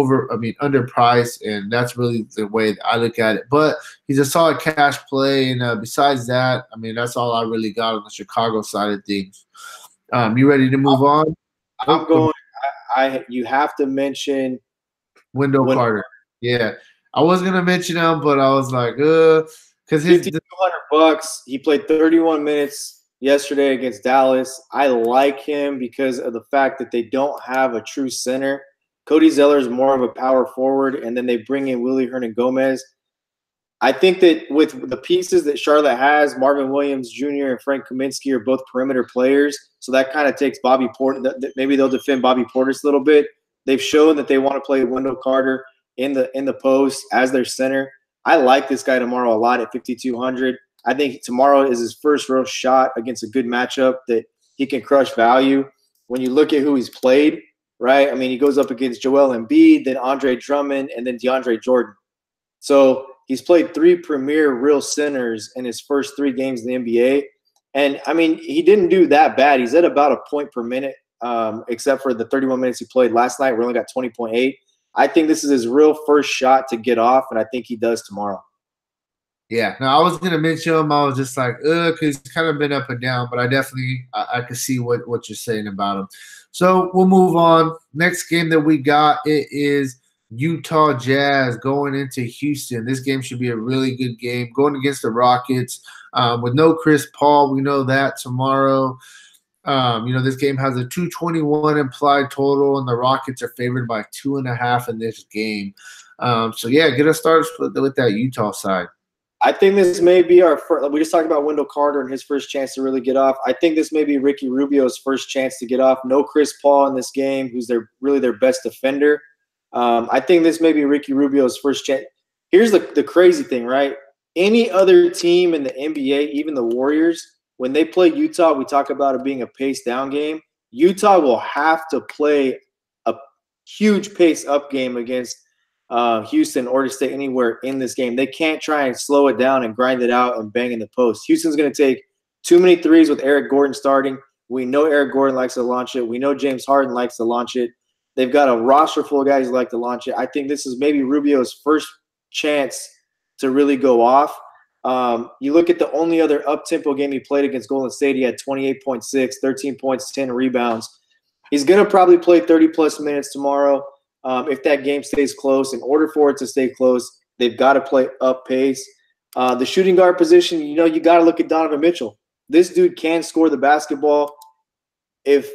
underpriced, and that's really the way that I look at it. But he's a solid cash play, and besides that, I mean, that's all I really got on the Chicago side of things. You ready to move on? I'm going. You have to mention Wendell Carter. Yeah, I was gonna mention him, but I was like, because his $5,200. He played 31 minutes yesterday against Dallas. I like him because of the fact that they don't have a true center. Cody Zeller is more of a power forward, and then they bring in Willie Hernan-Gomez. I think that with the pieces that Charlotte has, Marvin Williams Jr. and Frank Kaminsky are both perimeter players, so that kind of takes Bobby Portis. Maybe they'll defend Bobby Portis a little bit. They've shown that they want to play Wendell Carter in the post as their center. I like this guy tomorrow a lot at 5,200. I think tomorrow is his first real shot against a good matchup that he can crush value. When you look at who he's played, right? I mean, he goes up against Joel Embiid, then Andre Drummond, and then DeAndre Jordan. So he's played 3 premier real centers in his first 3 games in the NBA. And, I mean, he didn't do that bad. He's at about a point per minute, except for the 31 minutes he played last night. We only got 20.8. I think this is his real first shot to get off, and I think he does tomorrow. Yeah, no, I was gonna mention him. I was just like, because he's kind of been up and down, but I definitely I can see what you're saying about him. So we'll move on. Next game that we got, it is Utah Jazz going into Houston. This game should be a really good game. Going against the Rockets with no Chris Paul. We know that tomorrow. This game has a 221 implied total, and the Rockets are favored by 2.5 in this game. So yeah, get us started with that Utah side. I think this may be our first. We just talked about Wendell Carter and his first chance to really get off. I think this may be Ricky Rubio's first chance to get off. No Chris Paul in this game, who's really their best defender. I think this may be Ricky Rubio's first chance. Here's the crazy thing, right? Any other team in the NBA, even the Warriors, when they play Utah, we talk about it being a pace down game. Utah will have to play a huge pace up game against Houston in order to stay anywhere in this game. They can't try and slow it down and grind it out and bang in the post. Houston's going to take too many threes with Eric Gordon starting. We know Eric Gordon likes to launch it. We know James Harden likes to launch it. They've got a roster full of guys who like to launch it. I think this is maybe Rubio's first chance to really go off. You look at the only other up-tempo game he played against Golden State, he had 28.6, 13 points, 10 rebounds. He's going to probably play 30-plus minutes tomorrow. If that game stays close, in order for it to stay close, they've got to play up pace. The shooting guard position, you got to look at Donovan Mitchell. This dude can score the basketball. If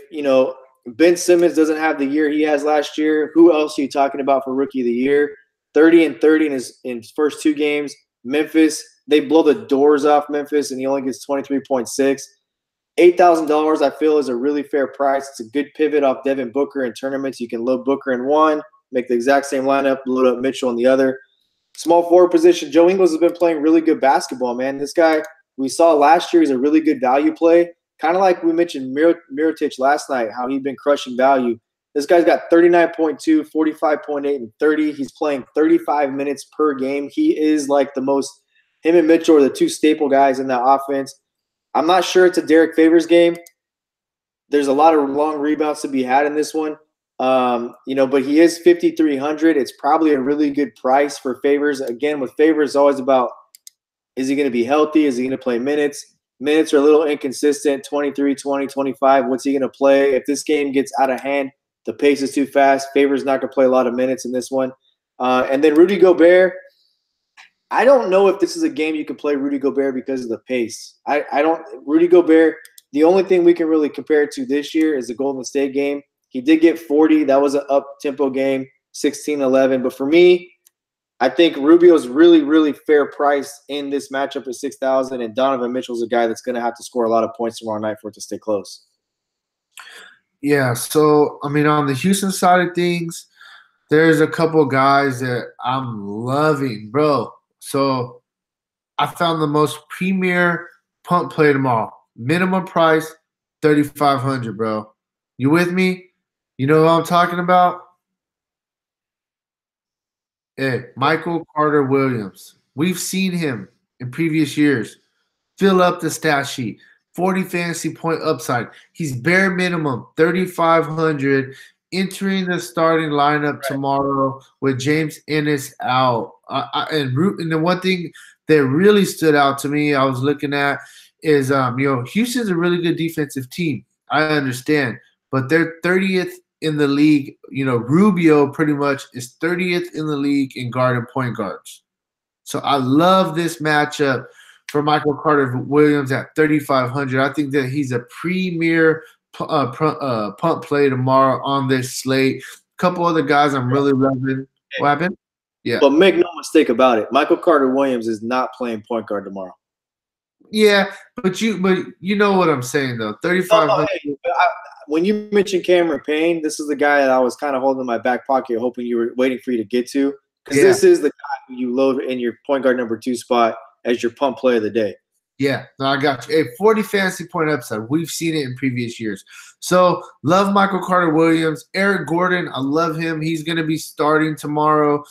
Ben Simmons doesn't have the year he has last year. Who else are you talking about for rookie of the year? 30 and 30 in his first 2 games. Memphis, they blow the doors off Memphis, and he only gets 23.6. $8,000 I feel is a really fair price. It's a good pivot off Devin Booker in tournaments. You can load Booker in one, make the exact same lineup, load up Mitchell in the other. Small forward position, Joe Ingles has been playing really good basketball, man. This guy we saw last year is a really good value play. Kind of like we mentioned Mirotic last night, how he'd been crushing value. This guy's got 39.2, 45.8, and 30. He's playing 35 minutes per game. He is like the most – him and Mitchell are the 2 staple guys in that offense. I'm not sure it's a Derek Favors game. There's a lot of long rebounds to be had in this one. But he is 5,300. It's probably a really good price for Favors. Again, with Favors, it's always about, is he going to be healthy? Is he going to play minutes? Minutes are a little inconsistent, 23, 20, 25. What's he going to play? If this game gets out of hand, the pace is too fast. Favors not going to play a lot of minutes in this one. And then Rudy Gobert, I don't know if this is a game you can play Rudy Gobert because of the pace. Rudy Gobert, the only thing we can really compare it to this year is the Golden State game. He did get 40. That was an up-tempo game, 16-11. But for me, I think Rubio's really, really fair price in this matchup at 6,000, and Donovan Mitchell's a guy that's going to have to score a lot of points tomorrow night for it to stay close. Yeah, so, I mean, on the Houston side of things, there's a couple guys that I'm loving, bro. So I found the most premier punt play tomorrow. Minimum price, 3,500, bro. You with me? You know what I'm talking about? Hey, Michael Carter Williams. We've seen him in previous years. Fill up the stat sheet. 40 fantasy point upside. He's bare minimum 3,500 entering the starting lineup tomorrow with James Ennis out. And the one thing that really stood out to me, I was looking at is, Houston's a really good defensive team. I understand, but they're 30th in the league. Rubio pretty much is 30th in the league in guard and point guards. So I love this matchup for Michael Carter Williams at 3,500. I think that he's a premier punt play tomorrow on this slate. A couple other guys I'm really loving. What happened? Yeah. But make no mistake about it, Michael Carter Williams is not playing point guard tomorrow. Yeah, but you know what I'm saying though. 3,500. When you mentioned Cameron Payne, this is the guy that I was kind of holding in my back pocket, hoping you were waiting for you to get to, because this is the guy who you load in your point guard number 2 spot as your pump play of the day. Yeah, no, I got you. Hey, 40 fantasy point upside. We've seen it in previous years. So, love Michael Carter Williams. Eric Gordon, I love him. He's going to be starting tomorrow.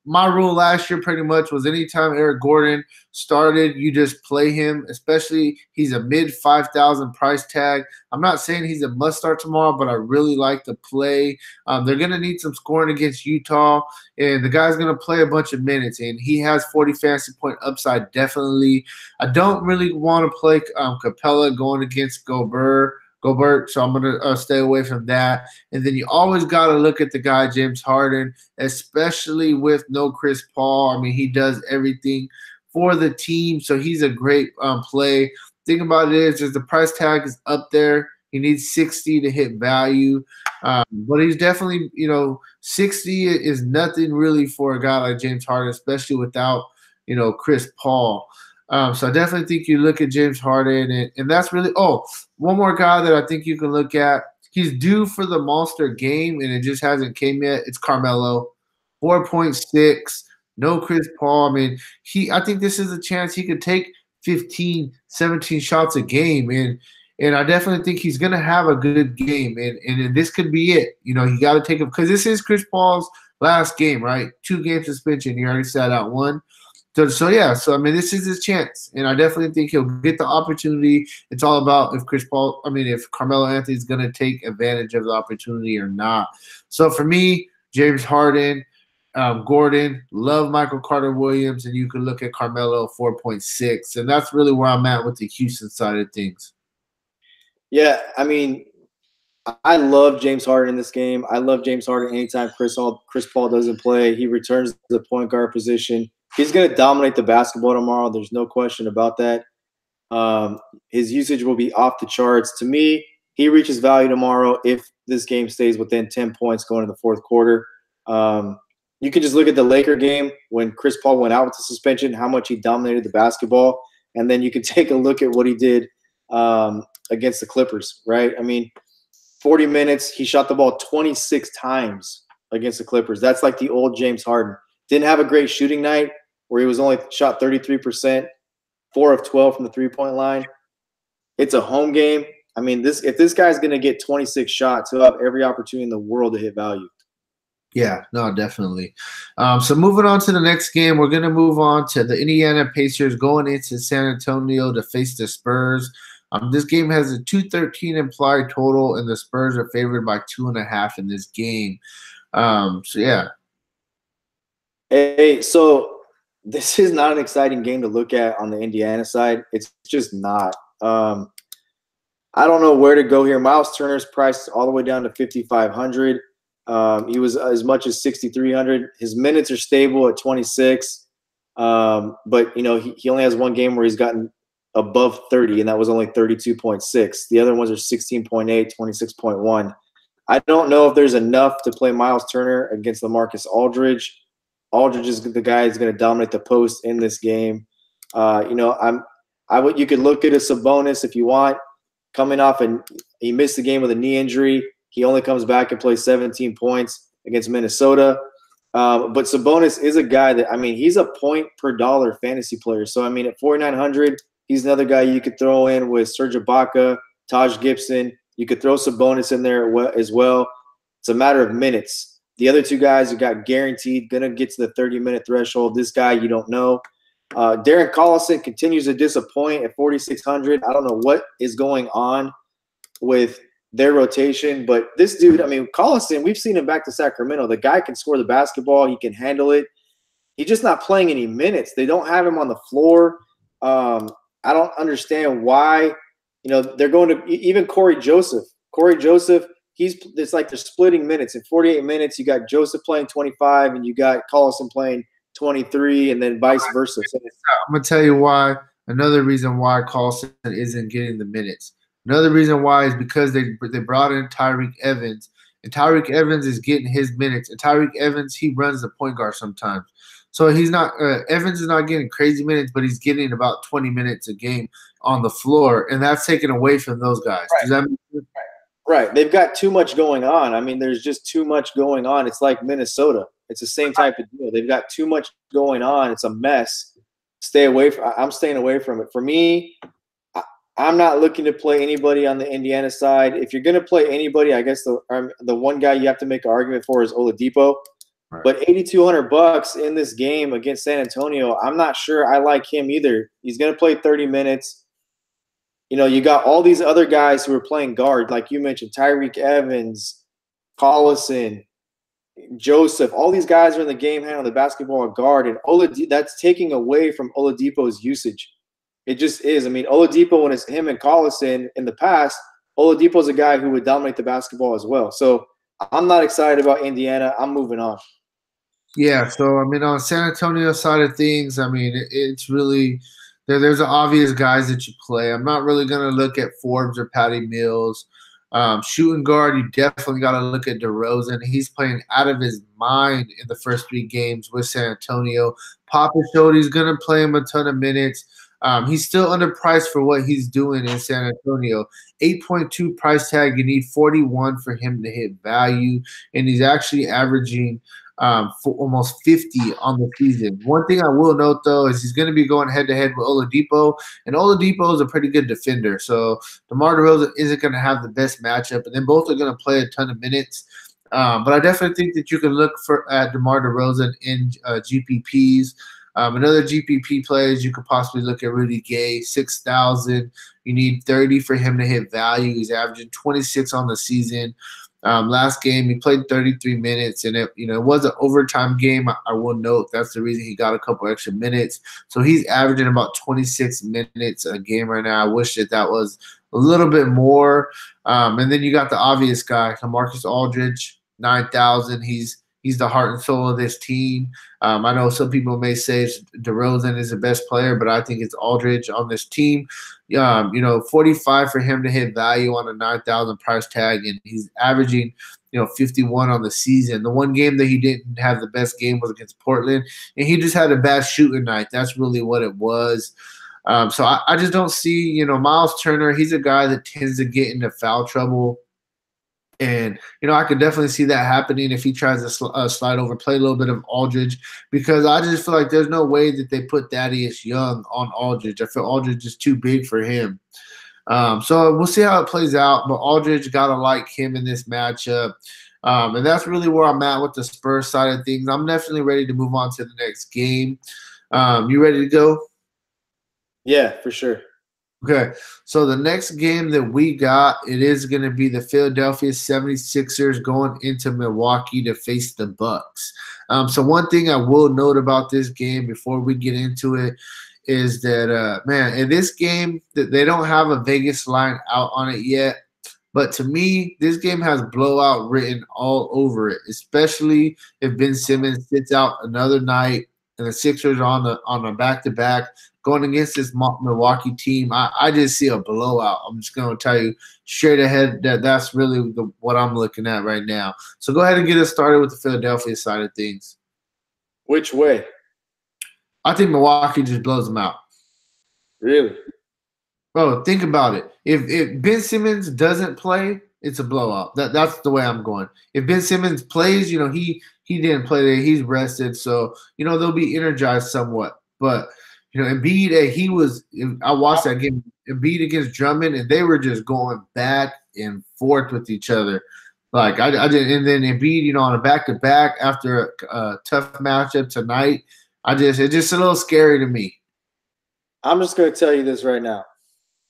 My rule last year pretty much was anytime Eric Gordon started, you just play him, especially he's a mid 5,000 price tag. I'm not saying he's a must start tomorrow, but I really like the play. They're going to need some scoring against Utah, and the guy's going to play a bunch of minutes, and he has 40 fantasy point upside definitely. I don't really want to play Capella going against Gobert, so I'm going to stay away from that. And then you always got to look at the guy, James Harden, especially with no Chris Paul. I mean, he does everything for the team, so he's a great play. Thing about it is the price tag is up there. He needs 60 to hit value, but he's definitely, 60 is nothing really for a guy like James Harden, especially without, Chris Paul. So I definitely think you look at James Harden, and that's really one more guy that I think you can look at. He's due for the monster game, and it just hasn't came yet. It's Carmelo, 4.6, no Chris Paul. I mean, I think this is a chance he could take 15, 17 shots a game, and I definitely think he's going to have a good game, and this could be it. You got to take him because this is Chris Paul's last game, right? 2 game suspension. He already sat out 1. So I mean, this is his chance, and I definitely think he'll get the opportunity. It's all about if Carmelo Anthony's going to take advantage of the opportunity or not. So for me, James Harden, Gordon, love Michael Carter Williams, and you can look at Carmelo 4.6, and that's really where I'm at with the Houston side of things. Yeah, I mean, I love James Harden in this game. I love James Harden anytime Chris Paul doesn't play. He returns to the point guard position. He's going to dominate the basketball tomorrow. There's no question about that. His usage will be off the charts. To me, he reaches value tomorrow if this game stays within 10 points going into the fourth quarter. You can just look at the Laker game when Chris Paul went out with the suspension, how much he dominated the basketball, and then you can take a look at what he did against the Clippers, right? I mean, 40 minutes, he shot the ball 26 times against the Clippers. That's like the old James Harden. Didn't have a great shooting night where he was only shot 33%, 4 of 12 from the three-point line. It's a home game. I mean, if this guy's going to get 26 shots, he'll have every opportunity in the world to hit value. Yeah, no, definitely. So moving on to the next game, we're going to move on to the Indiana Pacers going into San Antonio to face the Spurs. This game has a 213 implied total, and the Spurs are favored by 2.5 in this game. So, yeah. Hey, so this is not an exciting game to look at on the Indiana side. It's just not. I don't know where to go here. Miles Turner's priced all the way down to 5,500. He was as much as 6,300. His minutes are stable at 26. But, you know, he only has one game where he's gotten above 30, and that was only 32.6. The other ones are 16.8, 26.1. I don't know if there's enough to play Miles Turner against LaMarcus Aldridge. Aldridge is the guy who's going to dominate the post in this game. You know, you could look at a Sabonis if you want. Coming off, and he missed the game with a knee injury. He only comes back and plays 17 points against Minnesota. But Sabonis is a guy that, I mean, he's a point per dollar fantasy player. So, I mean, at 4,900, he's another guy you could throw in with Serge Ibaka, Taj Gibson. You could throw Sabonis in there as well. It's a matter of minutes. The other two guys you got guaranteed going to get to the 30-minute threshold. This guy, you don't know. Darren Collison continues to disappoint at 4,600. I don't know what is going on with their rotation, but this dude, I mean, Collison, we've seen him back to Sacramento. The guy can score the basketball. He can handle it. He's just not playing any minutes. They don't have him on the floor. I don't understand why. You know, they're going to even Corey Joseph. It's like they're splitting minutes. In 48 minutes, you got Joseph playing 25, and you got Collison playing 23, and then vice versa. So I'm going to tell you why. Another reason why Carlson isn't getting the minutes. Another reason why is because they brought in Tyreke Evans, and Tyreke Evans is getting his minutes. And Tyreke Evans, he runs the point guard sometimes. So he's not Evans is not getting crazy minutes, but he's getting about 20 minutes a game on the floor, and that's taken away from those guys. Right. Does that make sense? Right. They've got too much going on. I mean, there's just too much going on. It's like Minnesota. It's the same type of deal. They've got too much going on. It's a mess. I'm staying away from it. For me, I'm not looking to play anybody on the Indiana side. If you're going to play anybody, I guess the one guy you have to make an argument for is Oladipo. Right. But $8,200 in this game against San Antonio, I'm not sure I like him either. He's going to play 30 minutes. You know, you got all these other guys who are playing guard, like you mentioned, Tyreke Evans, Collison, Joseph. All these guys are in the game handling the basketball guard, and that's taking away from Oladipo's usage. It just is. I mean, Oladipo, when it's him and Collison in the past, Oladipo's a guy who would dominate the basketball as well. So I'm not excited about Indiana. I'm moving on. Yeah, so, I mean, on San Antonio side of things, I mean, it's really – there's obvious guys that you play. I'm not really going to look at Forbes or Patty Mills. Shooting guard, you definitely got to look at DeRozan. He's playing out of his mind in the first 3 games with San Antonio. Papa showed he's going to play him a ton of minutes. He's still underpriced for what he's doing in San Antonio. 8.2 price tag. You need 41 for him to hit value, and he's actually averaging for almost 50 on the season. One thing I will note, though, is he's going to be going head-to-head with Oladipo, and Oladipo is a pretty good defender. So DeMar DeRozan isn't going to have the best matchup, and then both are going to play a ton of minutes. But I definitely think that you can look at DeMar DeRozan in GPPs. Another GPP plays, you could possibly look at Rudy Gay, 6,000. You need 30 for him to hit value. He's averaging 26 on the season. Last game, he played 33 minutes, and it was an overtime game. I will note that's the reason he got a couple extra minutes. So he's averaging about 26 minutes a game right now. I wish that was a little bit more. And then you got the obvious guy, LaMarcus Aldridge, 9,000. He's He's the heart and soul of this team. I know some people may say DeRozan is the best player, but I think it's Aldridge on this team. 45 for him to hit value on a 9,000 price tag, and he's averaging 51 on the season. The one game that he didn't have the best game was against Portland, and he just had a bad shooting night. That's really what it was. So I just don't see, Miles Turner. He's a guy that tends to get into foul trouble. And, I could definitely see that happening if he tries to slide over, play a little bit of Aldridge, because I just feel like there's no way that they put Thaddeus Young on Aldridge. I feel Aldridge is too big for him. So we'll see how it plays out, but Aldridge got to like him in this matchup. And that's really where I'm at with the Spurs side of things. I'm definitely ready to move on to the next game. You ready to go? Yeah, for sure. Okay, so the next game that we got, it is going to be the Philadelphia 76ers going into Milwaukee to face the Bucks. So one thing I will note about this game before we get into it is that, in this game, they don't have a Vegas line out on it yet. But to me, this game has blowout written all over it, especially if Ben Simmons sits out another night and the Sixers are on a back-to-back going against this Milwaukee team. I just see a blowout. I'm just going to tell you straight ahead that's really what I'm looking at right now. So go ahead and get us started with the Philadelphia side of things. Which way? I think Milwaukee just blows them out. Really? Bro, think about it. If Ben Simmons doesn't play, it's a blowout. That's the way I'm going. If Ben Simmons plays, he didn't play there. He's rested, so they'll be energized somewhat. But Embiid, I watched that game, Embiid against Drummond, and they were just going back and forth with each other. Like I did, and then Embiid, on a back-to-back after a tough matchup tonight, it's just a little scary to me. I'm just going to tell you this right now.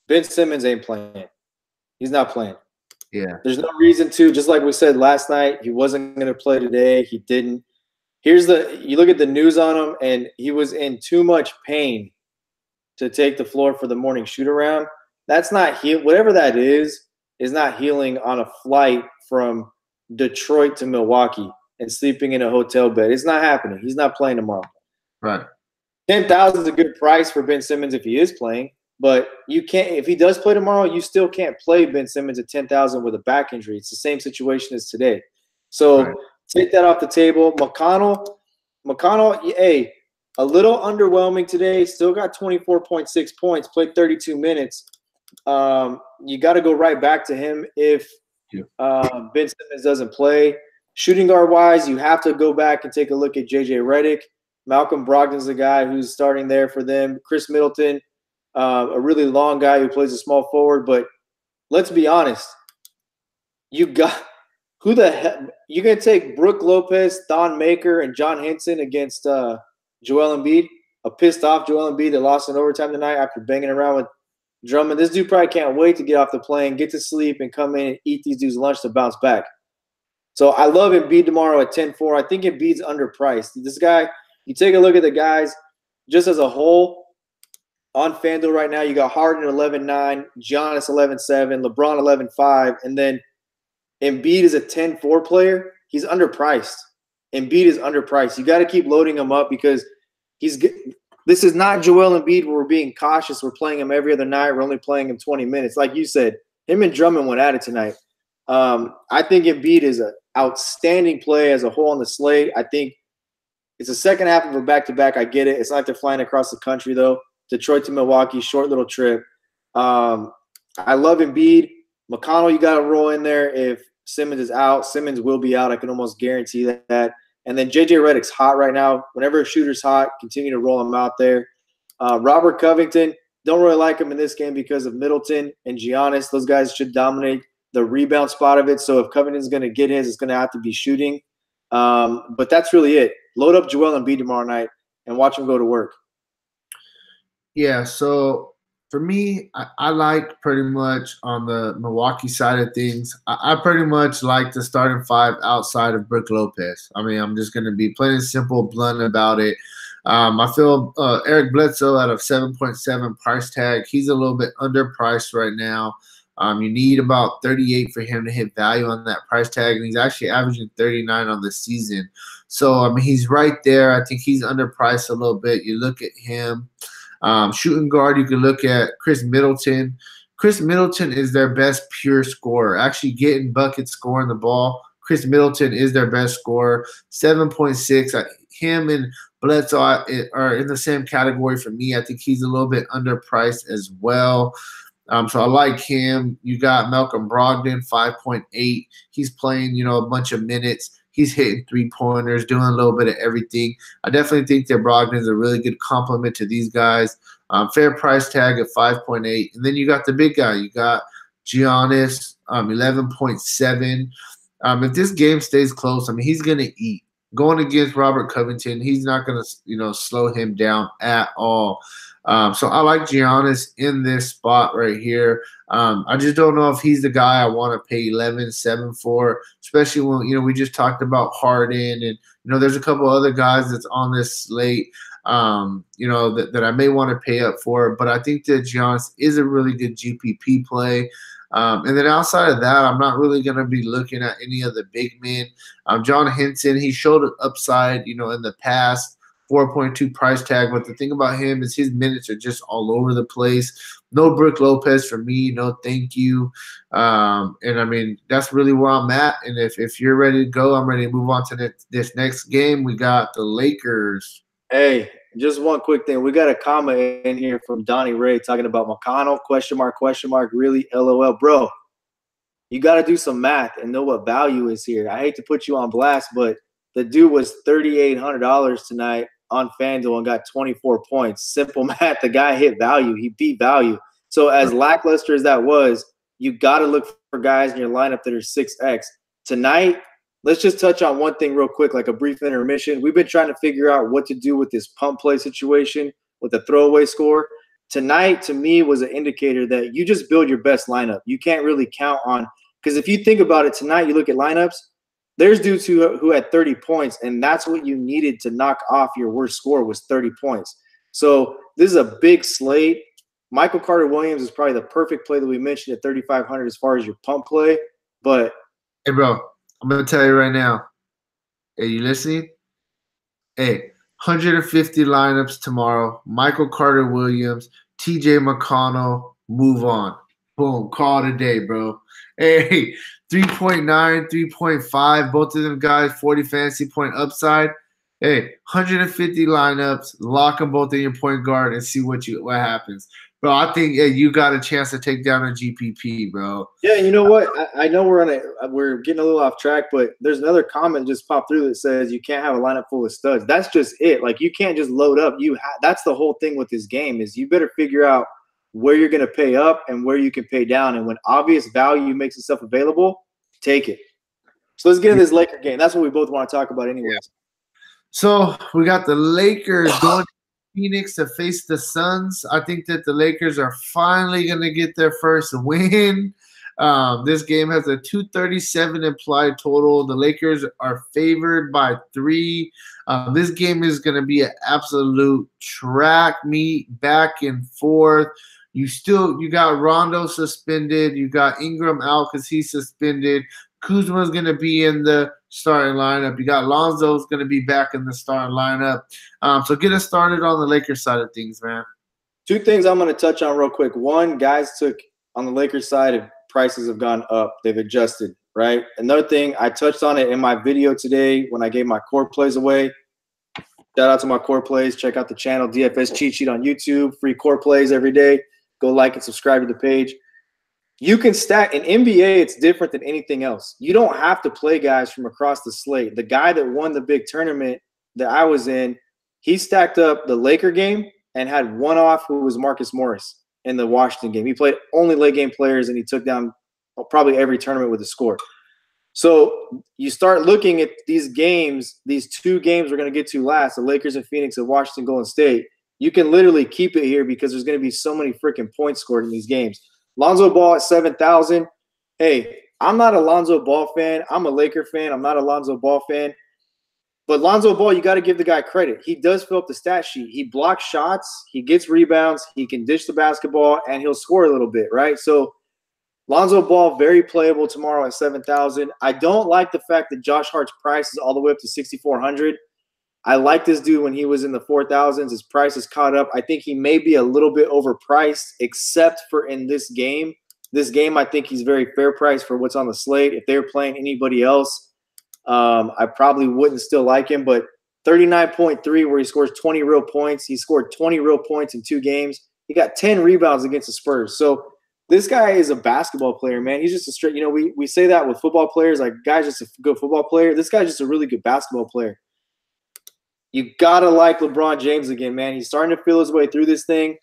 Ben Simmons ain't playing. He's not playing. Yeah. There's no reason to. Just like we said last night, he wasn't going to play today. He didn't. You look at the news on him, and he was in too much pain to take the floor for the morning shoot around. That's not whatever that is not healing on a flight from Detroit to Milwaukee and sleeping in a hotel bed. It's not happening. He's not playing tomorrow. Right. 10,000 is a good price for Ben Simmons if he is playing, but you can't. If he does play tomorrow, you still can't play Ben Simmons at 10,000 with a back injury. It's the same situation as today. So. Right. Take that off the table. McConnell, hey, a little underwhelming today. Still got 24.6 points, played 32 minutes. You got to go right back to him if Ben Simmons doesn't play. Shooting guard-wise, you have to go back and take a look at J.J. Redick. Malcolm Brogdon's the guy who's starting there for them. Chris Middleton, a really long guy who plays a small forward. But let's be honest. Who the hell? You're going to take Brook Lopez, Thon Maker, and John Henson against Joel Embiid? A pissed-off Joel Embiid that lost in overtime tonight after banging around with Drummond. This dude probably can't wait to get off the plane, get to sleep, and come in and eat these dudes' lunch to bounce back. So I love Embiid tomorrow at 10-4. I think Embiid's underpriced. This guy, you take a look at the guys just as a whole on FanDuel right now. You got Harden 11-9, Giannis 11-7, LeBron 11-5, and then Embiid is a 10-4 player. He's underpriced. Embiid is underpriced. You got to keep loading him up because this is not Joel Embiid where we're being cautious. We're playing him every other night. We're only playing him 20 minutes. Like you said, him and Drummond went at it tonight. I think Embiid is an outstanding play as a whole on the slate. I think it's the second half of a back-to-back. I get it. It's not like they're flying across the country, though. Detroit to Milwaukee, short little trip. I love Embiid. McConnell, you got to roll in there if Simmons is out. Simmons will be out. I can almost guarantee that. And then J.J. Redick's hot right now. Whenever a shooter's hot, continue to roll him out there. Robert Covington, don't really like him in this game because of Middleton and Giannis. Those guys should dominate the rebound spot of it. So if Covington's going to get his, it's going to have to be shooting. But that's really it. Load up Joel Embiid tomorrow night and watch him go to work. Yeah, so – for me, I like pretty much on the Milwaukee side of things, I pretty much like the starting five outside of Brook Lopez. I mean, I'm just going to be plain and simple, blunt about it. I feel Eric Bledsoe out of 7.7 price tag. He's a little bit underpriced right now. You need about 38 for him to hit value on that price tag, and he's actually averaging 39 on the season. So, I mean, he's right there. I think he's underpriced a little bit. You look at him. Shooting guard, you can look at Chris Middleton. Chris Middleton is their best pure scorer, actually getting buckets, scoring the ball. Chris Middleton is their best scorer, 7.6. Him and Bledsoe are in the same category for me. I think he's a little bit underpriced as well. So I like him. You got Malcolm Brogdon, 5.8. He's playing, a bunch of minutes. He's hitting three-pointers, doing a little bit of everything. I definitely think that Brogdon is a really good complement to these guys. Fair price tag at 5.8. And then you got the big guy. You got Giannis, 11.7. If this game stays close, I mean, he's going to eat. Going against Robert Covington, he's not going to, slow him down at all. So I like Giannis in this spot right here. I just don't know if he's the guy I want to pay 11.7 for, especially when, we just talked about Harden and, there's a couple other guys that's on this slate, that I may want to pay up for. But I think that Giannis is a really good GPP play. And then outside of that, I'm not really going to be looking at any of the big men. John Henson, he showed an upside, in the past. 4.2 price tag, but the thing about him is his minutes are just all over the place. No Brook Lopez for me, no thank you. And I mean, that's really where I'm at. And if you're ready to go, I'm ready to move on to this next game. We got the Lakers. Hey, just one quick thing. We got a comment in here from Donnie Ray talking about McConnell, question mark, really, LOL. Bro, you got to do some math and know what value is here. I hate to put you on blast, but the dude was $3,800 tonight on Fanduel and got 24 points. Simple math. The guy hit value. He beat value. So as lackluster as that was, you got to look for guys in your lineup that are 6X. Tonight, let's just touch on one thing real quick, like a brief intermission. We've been trying to figure out what to do with this pump play situation with the throwaway score. Tonight, to me, was an indicator that you just build your best lineup. You can't really count on – because if you think about it tonight, you look at lineups – there's dudes who had 30 points, and that's what you needed to knock off your worst score was 30 points. So this is a big slate. Michael Carter-Williams is probably the perfect play that we mentioned at 3,500 as far as your pump play. But hey, bro, I'm going to tell you right now. Hey, you listening? Hey, 150 lineups tomorrow. Michael Carter-Williams, TJ McConnell, move on. Boom, call it a day, bro. Hey, 3.9, 3.5, both of them guys, 40 fantasy point upside. Hey, 150 lineups, lock them both in your point guard and see what happens. Bro, I think you got a chance to take down a GPP, bro. Yeah, you know what? I know we're getting a little off track, but there's another comment just popped through that says you can't have a lineup full of studs. That's just it. Like, you can't just load up. That's the whole thing with this game is you better figure out where you're going to pay up and where you can pay down. And when obvious value makes itself available, take it. So let's get into this Laker game. That's what we both want to talk about anyways. Yeah. So we got the Lakers going to Phoenix to face the Suns. I think that the Lakers are finally going to get their first win. This game has a 237 implied total. The Lakers are favored by 3. This game is going to be an absolute track meet, back and forth. You got Rondo suspended. You got Ingram out because he's suspended. Kuzma's going to be in the starting lineup. You got Lonzo's going to be back in the starting lineup. So get us started on the Lakers side of things, man. 2 things I'm going to touch on real quick. One, guys took on the Lakers side, prices have gone up. They've adjusted, right? Another thing, I touched on it in my video today when I gave my core plays away. Shout out to my core plays. Check out the channel, DFS Cheat Sheet on YouTube. Free core plays every day. Go like and subscribe to the page. You can stack. In NBA, it's different than anything else. You don't have to play guys from across the slate. The guy that won the big tournament that I was in, he stacked up the Laker game and had one off who was Marcus Morris in the Washington game. He played only late game players, and he took down probably every tournament with a score. So you start looking at these games, these 2 games we're going to get to last, the Lakers and Phoenix and Washington Golden State. You can literally keep it here because there's going to be so many freaking points scored in these games. Lonzo Ball at 7,000. Hey, I'm not a Lonzo Ball fan. I'm a Laker fan. I'm not a Lonzo Ball fan. But Lonzo Ball, you got to give the guy credit. He does fill up the stat sheet. He blocks shots. He gets rebounds. He can dish the basketball, and he'll score a little bit, right? So Lonzo Ball, very playable tomorrow at 7,000. I don't like the fact that Josh Hart's price is all the way up to 6,400. I like this dude when he was in the 4,000s. His price is caught up. I think he may be a little bit overpriced, except for in this game. This game, I think he's very fair price for what's on the slate. If they were playing anybody else, I probably wouldn't still like him. But 39.3, where he scores 20 real points. He scored 20 real points in 2 games. He got 10 rebounds against the Spurs. So this guy is a basketball player, man. He's just a straight, we say that with football players, like, guy's just a good football player. This guy's just a really good basketball player. You got to like LeBron James again, man. He's starting to feel his way through this thing.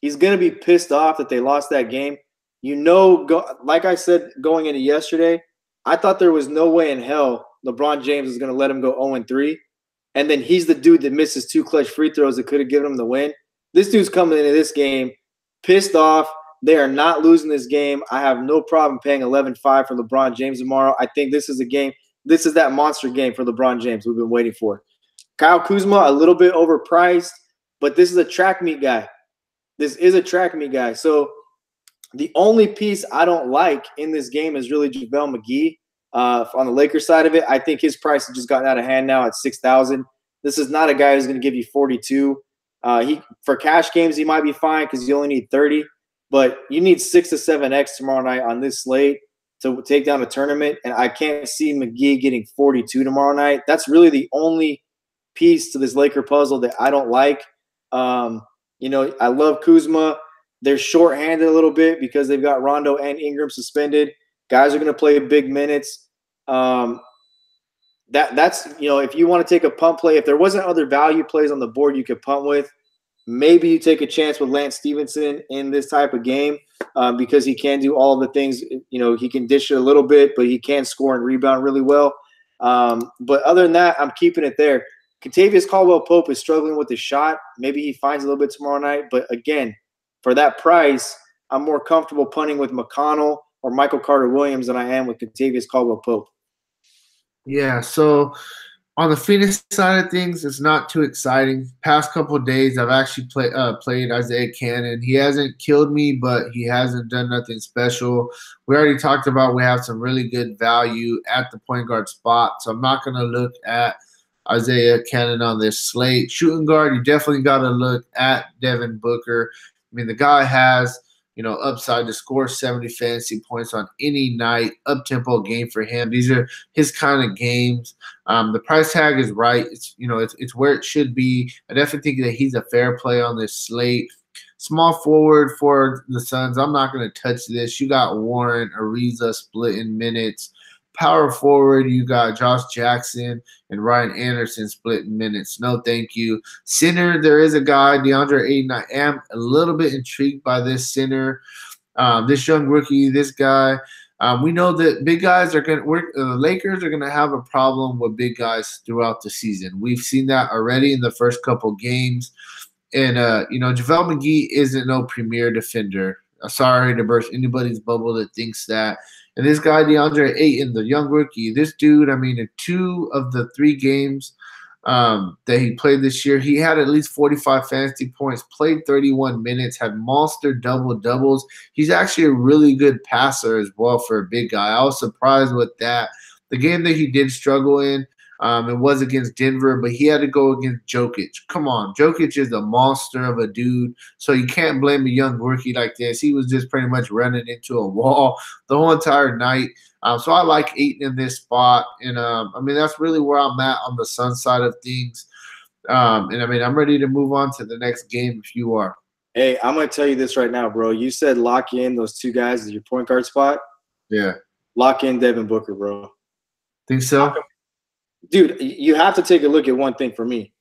He's going to be pissed off that they lost that game. Like I said going into yesterday, I thought there was no way in hell LeBron James was going to let him go 0-3. And then he's the dude that misses 2 clutch free throws that could have given him the win. This dude's coming into this game pissed off. They are not losing this game. I have no problem paying 11-5 for LeBron James tomorrow. I think this is a game. This is that monster game for LeBron James we've been waiting for. Kyle Kuzma, a little bit overpriced, but this is a track meet guy. This is a track meet guy. So the only piece I don't like in this game is really JaVale McGee. On the Lakers side of it, I think his price has just gotten out of hand now at 6,000. This is not a guy who's going to give you 42. For cash games, he might be fine because you only need 30. But you need 6 to 7x tomorrow night on this slate to take down a tournament, and I can't see McGee getting 42 tomorrow night. That's really the only piece to this Laker puzzle that I don't like. I love Kuzma. They're shorthanded a little bit because they've got Rondo and Ingram suspended. Guys are going to play big minutes. That's if you want to take a punt play, if there wasn't other value plays on the board you could punt with, maybe you take a chance with Lance Stevenson in this type of game because he can do all of the things. He can dish it a little bit, but he can score and rebound really well. But other than that, I'm keeping it there. Kentavious Caldwell-Pope is struggling with his shot. Maybe he finds a little bit tomorrow night. But, again, for that price, I'm more comfortable punting with McConnell or Michael Carter-Williams than I am with Kentavious Caldwell-Pope. Yeah, so on the Phoenix side of things, it's not too exciting. Past couple of days, I've actually played Isaiah Cannon. He hasn't killed me, but he hasn't done nothing special. We already talked about we have some really good value at the point guard spot, so I'm not going to look at Isaiah Cannon on this slate. Shooting guard, you definitely got to look at Devin Booker. I mean, the guy has, upside to score 70 fantasy points on any night, up-tempo game for him. These are his kind of games. The price tag is right. It's where it should be. I definitely think that he's a fair play on this slate. Small forward for the Suns, I'm not going to touch this. You got Warren, Ariza splitting minutes. Power forward, you got Josh Jackson and Ryan Anderson splitting minutes. No, thank you. Center, there is a guy, DeAndre Ayton. I am a little bit intrigued by this center. This young rookie, this guy. We know that big guys are going to the Lakers are going to have a problem with big guys throughout the season. We've seen that already in the first couple games. And, JaVale McGee isn't no premier defender. Sorry to burst anybody's bubble that thinks that. And this guy, DeAndre Ayton, the young rookie, this dude, in 2 of the 3 games that he played this year, he had at least 45 fantasy points, played 31 minutes, had monster double-doubles. He's actually a really good passer as well for a big guy. I was surprised with that. The game that he did struggle in, it was against Denver, but he had to go against Jokic. Come on, Jokic is a monster of a dude, so you can't blame a young rookie like this. He was just pretty much running into a wall the whole entire night. So I like Ayton in this spot, and that's really where I'm at on the Sun side of things. I'm ready to move on to the next game if you are. Hey, I'm going to tell you this right now, bro. You said lock in those 2 guys as your point guard spot. Yeah. Lock in Devin Booker, bro. Think so? Dude, you have to take a look at one thing for me.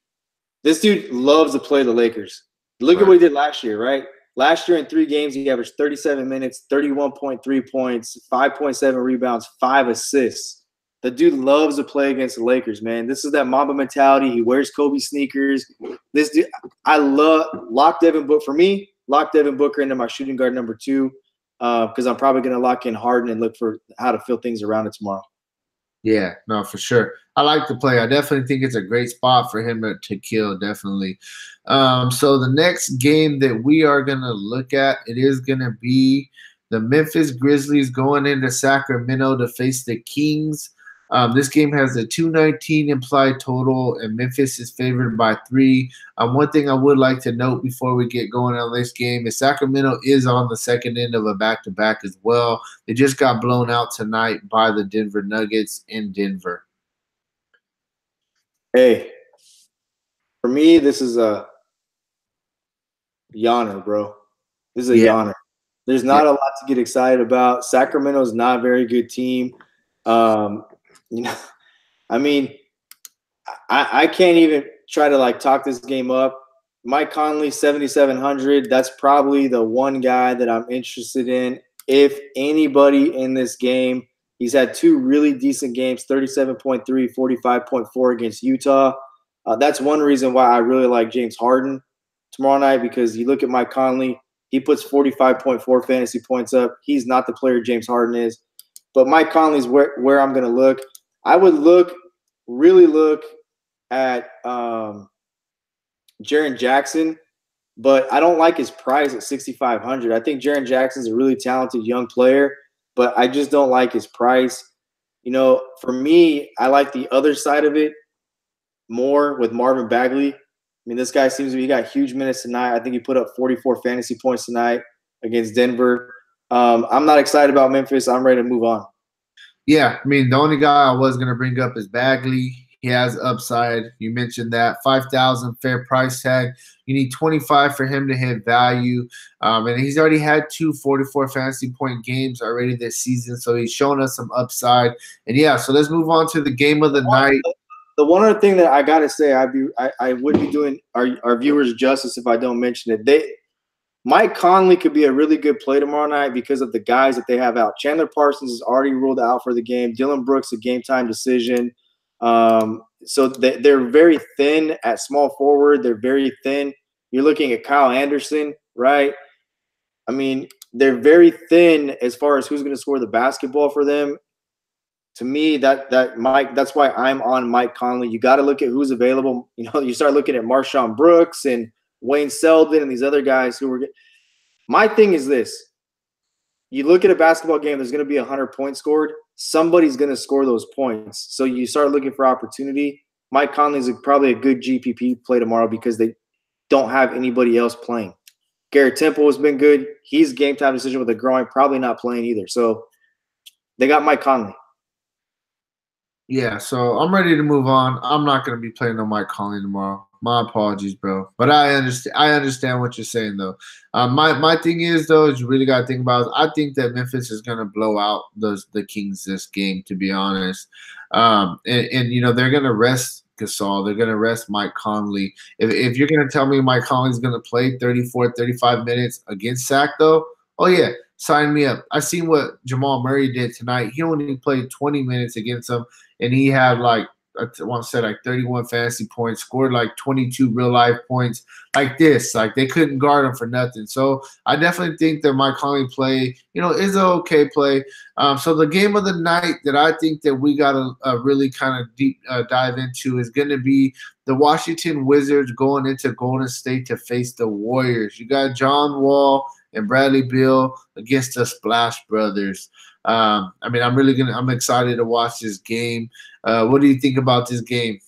This dude loves to play the Lakers. Look at what he did last year, right? Last year in 3 games, he averaged 37 minutes, 31.3 points, 5.7 rebounds, 5 assists. The dude loves to play against the Lakers, man. This is that Mamba mentality. He wears Kobe sneakers. This dude, lock Devin Booker. For me, lock Devin Booker into my shooting guard number 2 because I'm probably going to lock in Harden and look for how to fill things around it tomorrow. Yeah, no, for sure. I like the play. I definitely think it's a great spot for him to kill, definitely. So the next game that we are going to look at, it is going to be the Memphis Grizzlies going into Sacramento to face the Kings. This game has a 219 implied total, and Memphis is favored by 3. One thing I would like to note before we get going on this game is Sacramento is on the second end of a back-to-back as well. They just got blown out tonight by the Denver Nuggets in Denver. Hey, for me, this is a yawner, bro. This is a yawner. There's not a lot to get excited about. Sacramento's not a very good team. You know, I mean, I can't even try to like talk this game up. Mike Conley, 7,700. That's probably the one guy that I'm interested in. If anybody in this game, he's had 2 really decent games, 37.3, 45.4 against Utah. That's one reason why I really like James Harden tomorrow night, because you look at Mike Conley, he puts 45.4 fantasy points up. He's not the player James Harden is. But Mike Conley's where I'm going to look. I would really look at Jaren Jackson, but I don't like his price at 6,500. I think Jaren Jackson's a really talented young player, but I just don't like his price. You know, for me, I like the other side of it more with Marvin Bagley. I mean, this guy seems to be, he got huge minutes tonight. I think he put up 44 fantasy points tonight against Denver. I'm not excited about Memphis. I'm ready to move on. Yeah, I mean, the only guy I was going to bring up is Bagley. He has upside. You mentioned that. 5,000 fair price tag. You need 25 for him to hit value. And he's already had 2 44 fantasy point games already this season, so he's shown us some upside. And, yeah, so let's move on to the game of the night. The one other thing that I got to say, I would be doing our viewers justice if I don't mention it. Mike Conley could be a really good play tomorrow night because of the guys that they have out. Chandler Parsons is already ruled out for the game. Dylan Brooks, a game-time decision. So they're very thin at small forward. They're very thin. You're looking at Kyle Anderson, right? I mean, they're very thin as far as who's going to score the basketball for them. To me, that's why I'm on Mike Conley. You got to look at who's available. You know, you start looking at Marshawn Brooks and Wayne Selden and these other guys who were – my thing is this. You look at a basketball game, there's going to be 100 points scored. Somebody's going to score those points. So you start looking for opportunity. Mike Conley's probably a good GPP play tomorrow because they don't have anybody else playing. Garrett Temple has been good. He's game time decision with a groin, probably not playing either. So they got Mike Conley. Yeah, so I'm ready to move on. I'm not going to be playing no Mike Conley tomorrow. My apologies, bro. But I understand what you're saying, though. My thing is, though, is you really got to think about it. I think that Memphis is going to blow out the Kings this game, to be honest. And you know, they're going to rest Gasol. They're going to rest Mike Conley. If you're going to tell me Mike Conley's going to play 34, 35 minutes against Sac, though, oh, yeah, sign me up. I seen what Jamal Murray did tonight. He only played 20 minutes against them, and he had like – I want to say like 31 fantasy points, scored like 22 real life points like this. Like they couldn't guard him for nothing. So I definitely think that Mike Conley play, you know, is an okay play. So the game of the night that I think that we got to really kind of deep dive into is going to be the Washington Wizards going into Golden State to face the Warriors. You got John Wall and Bradley Beal against the Splash Brothers. I mean, I'm excited to watch this game. What do you think about this game?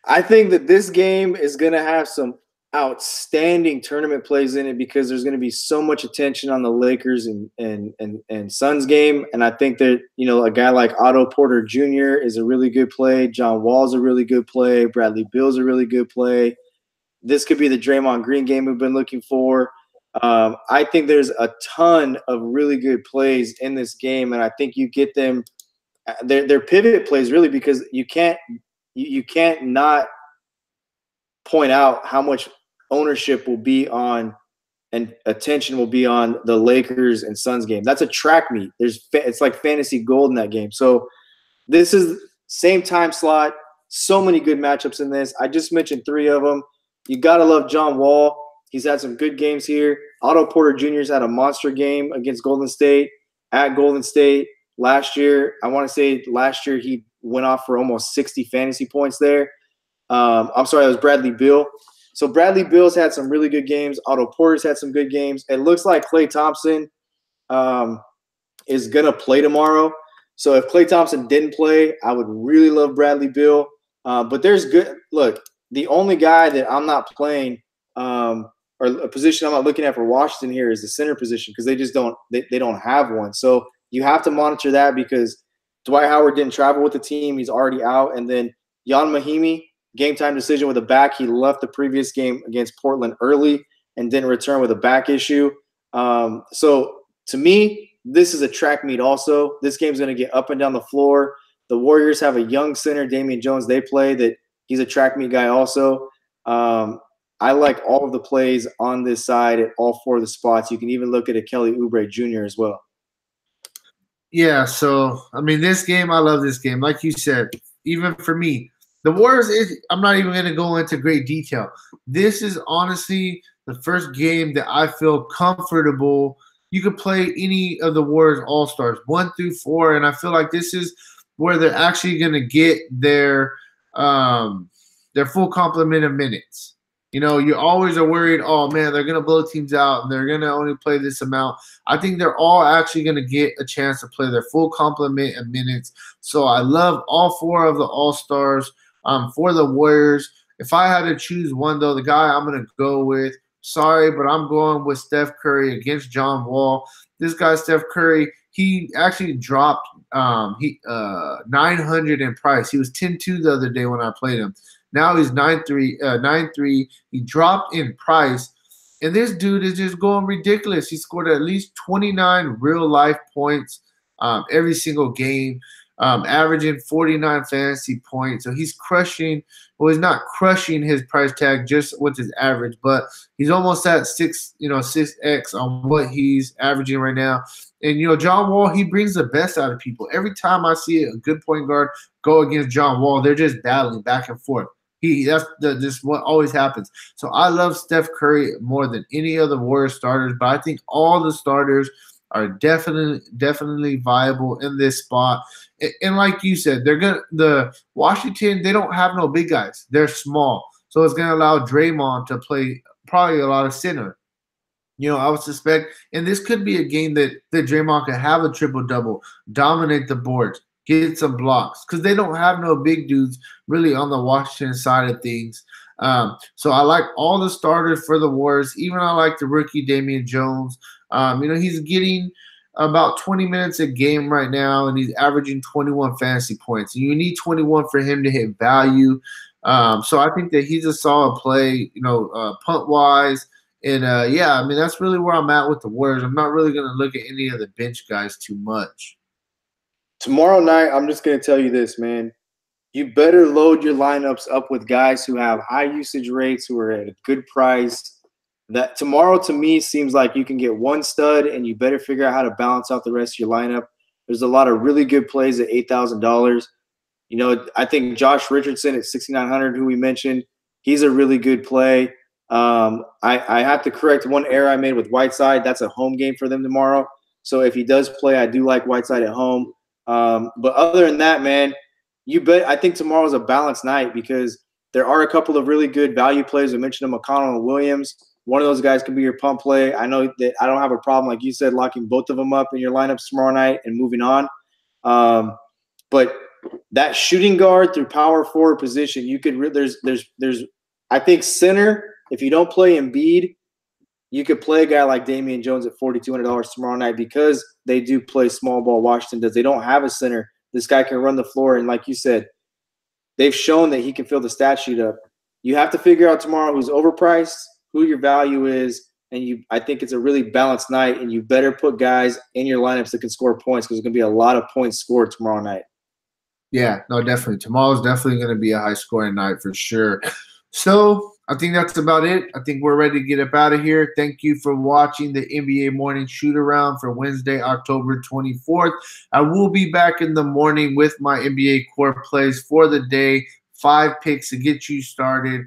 I think that this game is going to have some outstanding tournament plays in it because there's going to be so much attention on the Lakers and Suns game. And I think that, you know, a guy like Otto Porter Jr. is a really good play. John Wall's a really good play. Bradley Beal's a really good play. This could be the Draymond Green game we've been looking for. I think there's a ton of really good plays in this game, and I think you get them. They're pivot plays really because you can't not point out how much ownership will be on and attention will be on the Lakers and Suns game. That's a track meet. It's like fantasy gold in that game. So this is same time slot. So many good matchups in this. I just mentioned 3 of them. You gotta love John Wall. He's had some good games here. Otto Porter Jr.'s had a monster game against Golden State at Golden State last year. I want to say last year he went off for almost 60 fantasy points there. I'm sorry, that was Bradley Beal. So Bradley Beal's had some really good games. Otto Porter's had some good games. It looks like Klay Thompson is going to play tomorrow. So if Klay Thompson didn't play, I would really love Bradley Beal. But there's good – look, the only guy that I'm not playing or a position I'm not looking at for Washington here is the center position because they just don't they don't have one. So you have to monitor that because Dwight Howard didn't travel with the team. He's already out. And then Jan Mahimi, game time decision with a back. He left the previous game against Portland early and didn't return with a back issue. So to me, this is a track meet also. This game's going to get up and down the floor. The Warriors have a young center, Damian Jones. They play that he's a track meet guy also. I like all of the plays on this side at all four of the spots. You can even look at a Kelly Oubre Jr. as well. Yeah, so, I mean, this game, I love this game. Like you said, even for me, the Warriors, I'm not even going to go into great detail. This is honestly the first game that I feel comfortable. You could play any of the Warriors All-Stars, 1 through 4, and I feel like this is where they're actually going to get their full complement of minutes. You know, you always are worried, oh, man, they're going to blow teams out and they're going to only play this amount. I think they're all actually going to get a chance to play their full complement of minutes. So I love all 4 of the All-Stars for the Warriors. If I had to choose one, though, the guy I'm going to go with, sorry, but I'm going with Steph Curry against John Wall. This guy, Steph Curry, he actually dropped 900 in price. He was 10-2 the other day when I played him. Now he's 9-3. He dropped in price. And this dude is just going ridiculous. He scored at least 29 real-life points every single game, averaging 49 fantasy points. So he's crushing – well, he's not crushing his price tag just with his average, but he's almost at 6x on what he's averaging right now. And, John Wall, he brings the best out of people. Every time I see a good point guard go against John Wall, they're just battling back and forth. That's just what always happens. So I love Steph Curry more than any of the Warriors starters, but I think all the starters are definitely viable in this spot. And like you said, the Washington, they don't have no big guys. They're small. So it's going to allow Draymond to play probably a lot of center. I would suspect, and this could be a game that Draymond could have a triple-double, dominate the boards, get some blocks, because they don't have no big dudes really on the Washington side of things. So I like all the starters for the Warriors. Even I like the rookie Damian Jones. He's getting about 20 minutes a game right now, and he's averaging 21 fantasy points. And you need 21 for him to hit value. So I think that he's a solid play, punt-wise. And, that's really where I'm at with the Warriors. I'm not really going to look at any of the bench guys too much. Tomorrow night, I'm just going to tell you this, man. You better load your lineups up with guys who have high usage rates, who are at a good price. That tomorrow, to me, seems like you can get one stud, and you better figure out how to balance out the rest of your lineup. There's a lot of really good plays at $8,000. I think Josh Richardson at $6,900, who we mentioned, he's a really good play. I have to correct one error I made with Whiteside. That's a home game for them tomorrow. So if he does play, I do like Whiteside at home. But other than that, man, I think tomorrow's a balanced night because there are a couple of really good value plays. I mentioned McConnell and Williams. One of those guys can be your pump play. I know that I don't have a problem, like you said, locking both of them up in your lineups tomorrow night and moving on. But that shooting guard through power forward position, you could there's I think center. If you don't play Embiid, you could play a guy like Damian Jones at $4,200 tomorrow night because they do play small ball. Washington does. They don't have a center. This guy can run the floor, and like you said, they've shown that he can fill the stat sheet up. You have to figure out tomorrow who's overpriced, who your value is, and I think it's a really balanced night, and you better put guys in your lineups that can score points because there's going to be a lot of points scored tomorrow night. Yeah, no, definitely. Tomorrow's definitely going to be a high-scoring night for sure. So I think that's about it. I think we're ready to get up out of here. Thank you for watching the NBA Morning Shoot-Around for Wednesday, October 24th. I will be back in the morning with my NBA core plays for the day, 5 picks to get you started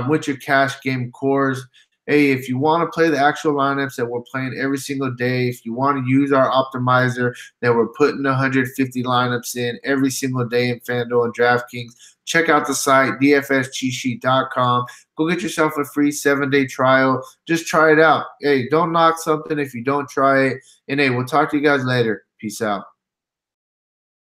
with your cash game cores. Hey, if you want to play the actual lineups that we're playing every single day, if you want to use our optimizer that we're putting 150 lineups in every single day in Fanduel and DraftKings, check out the site, dfscheatsheet.com. Go get yourself a free 7-day trial. Just try it out. Hey, don't knock something if you don't try it. And hey, we'll talk to you guys later. Peace out.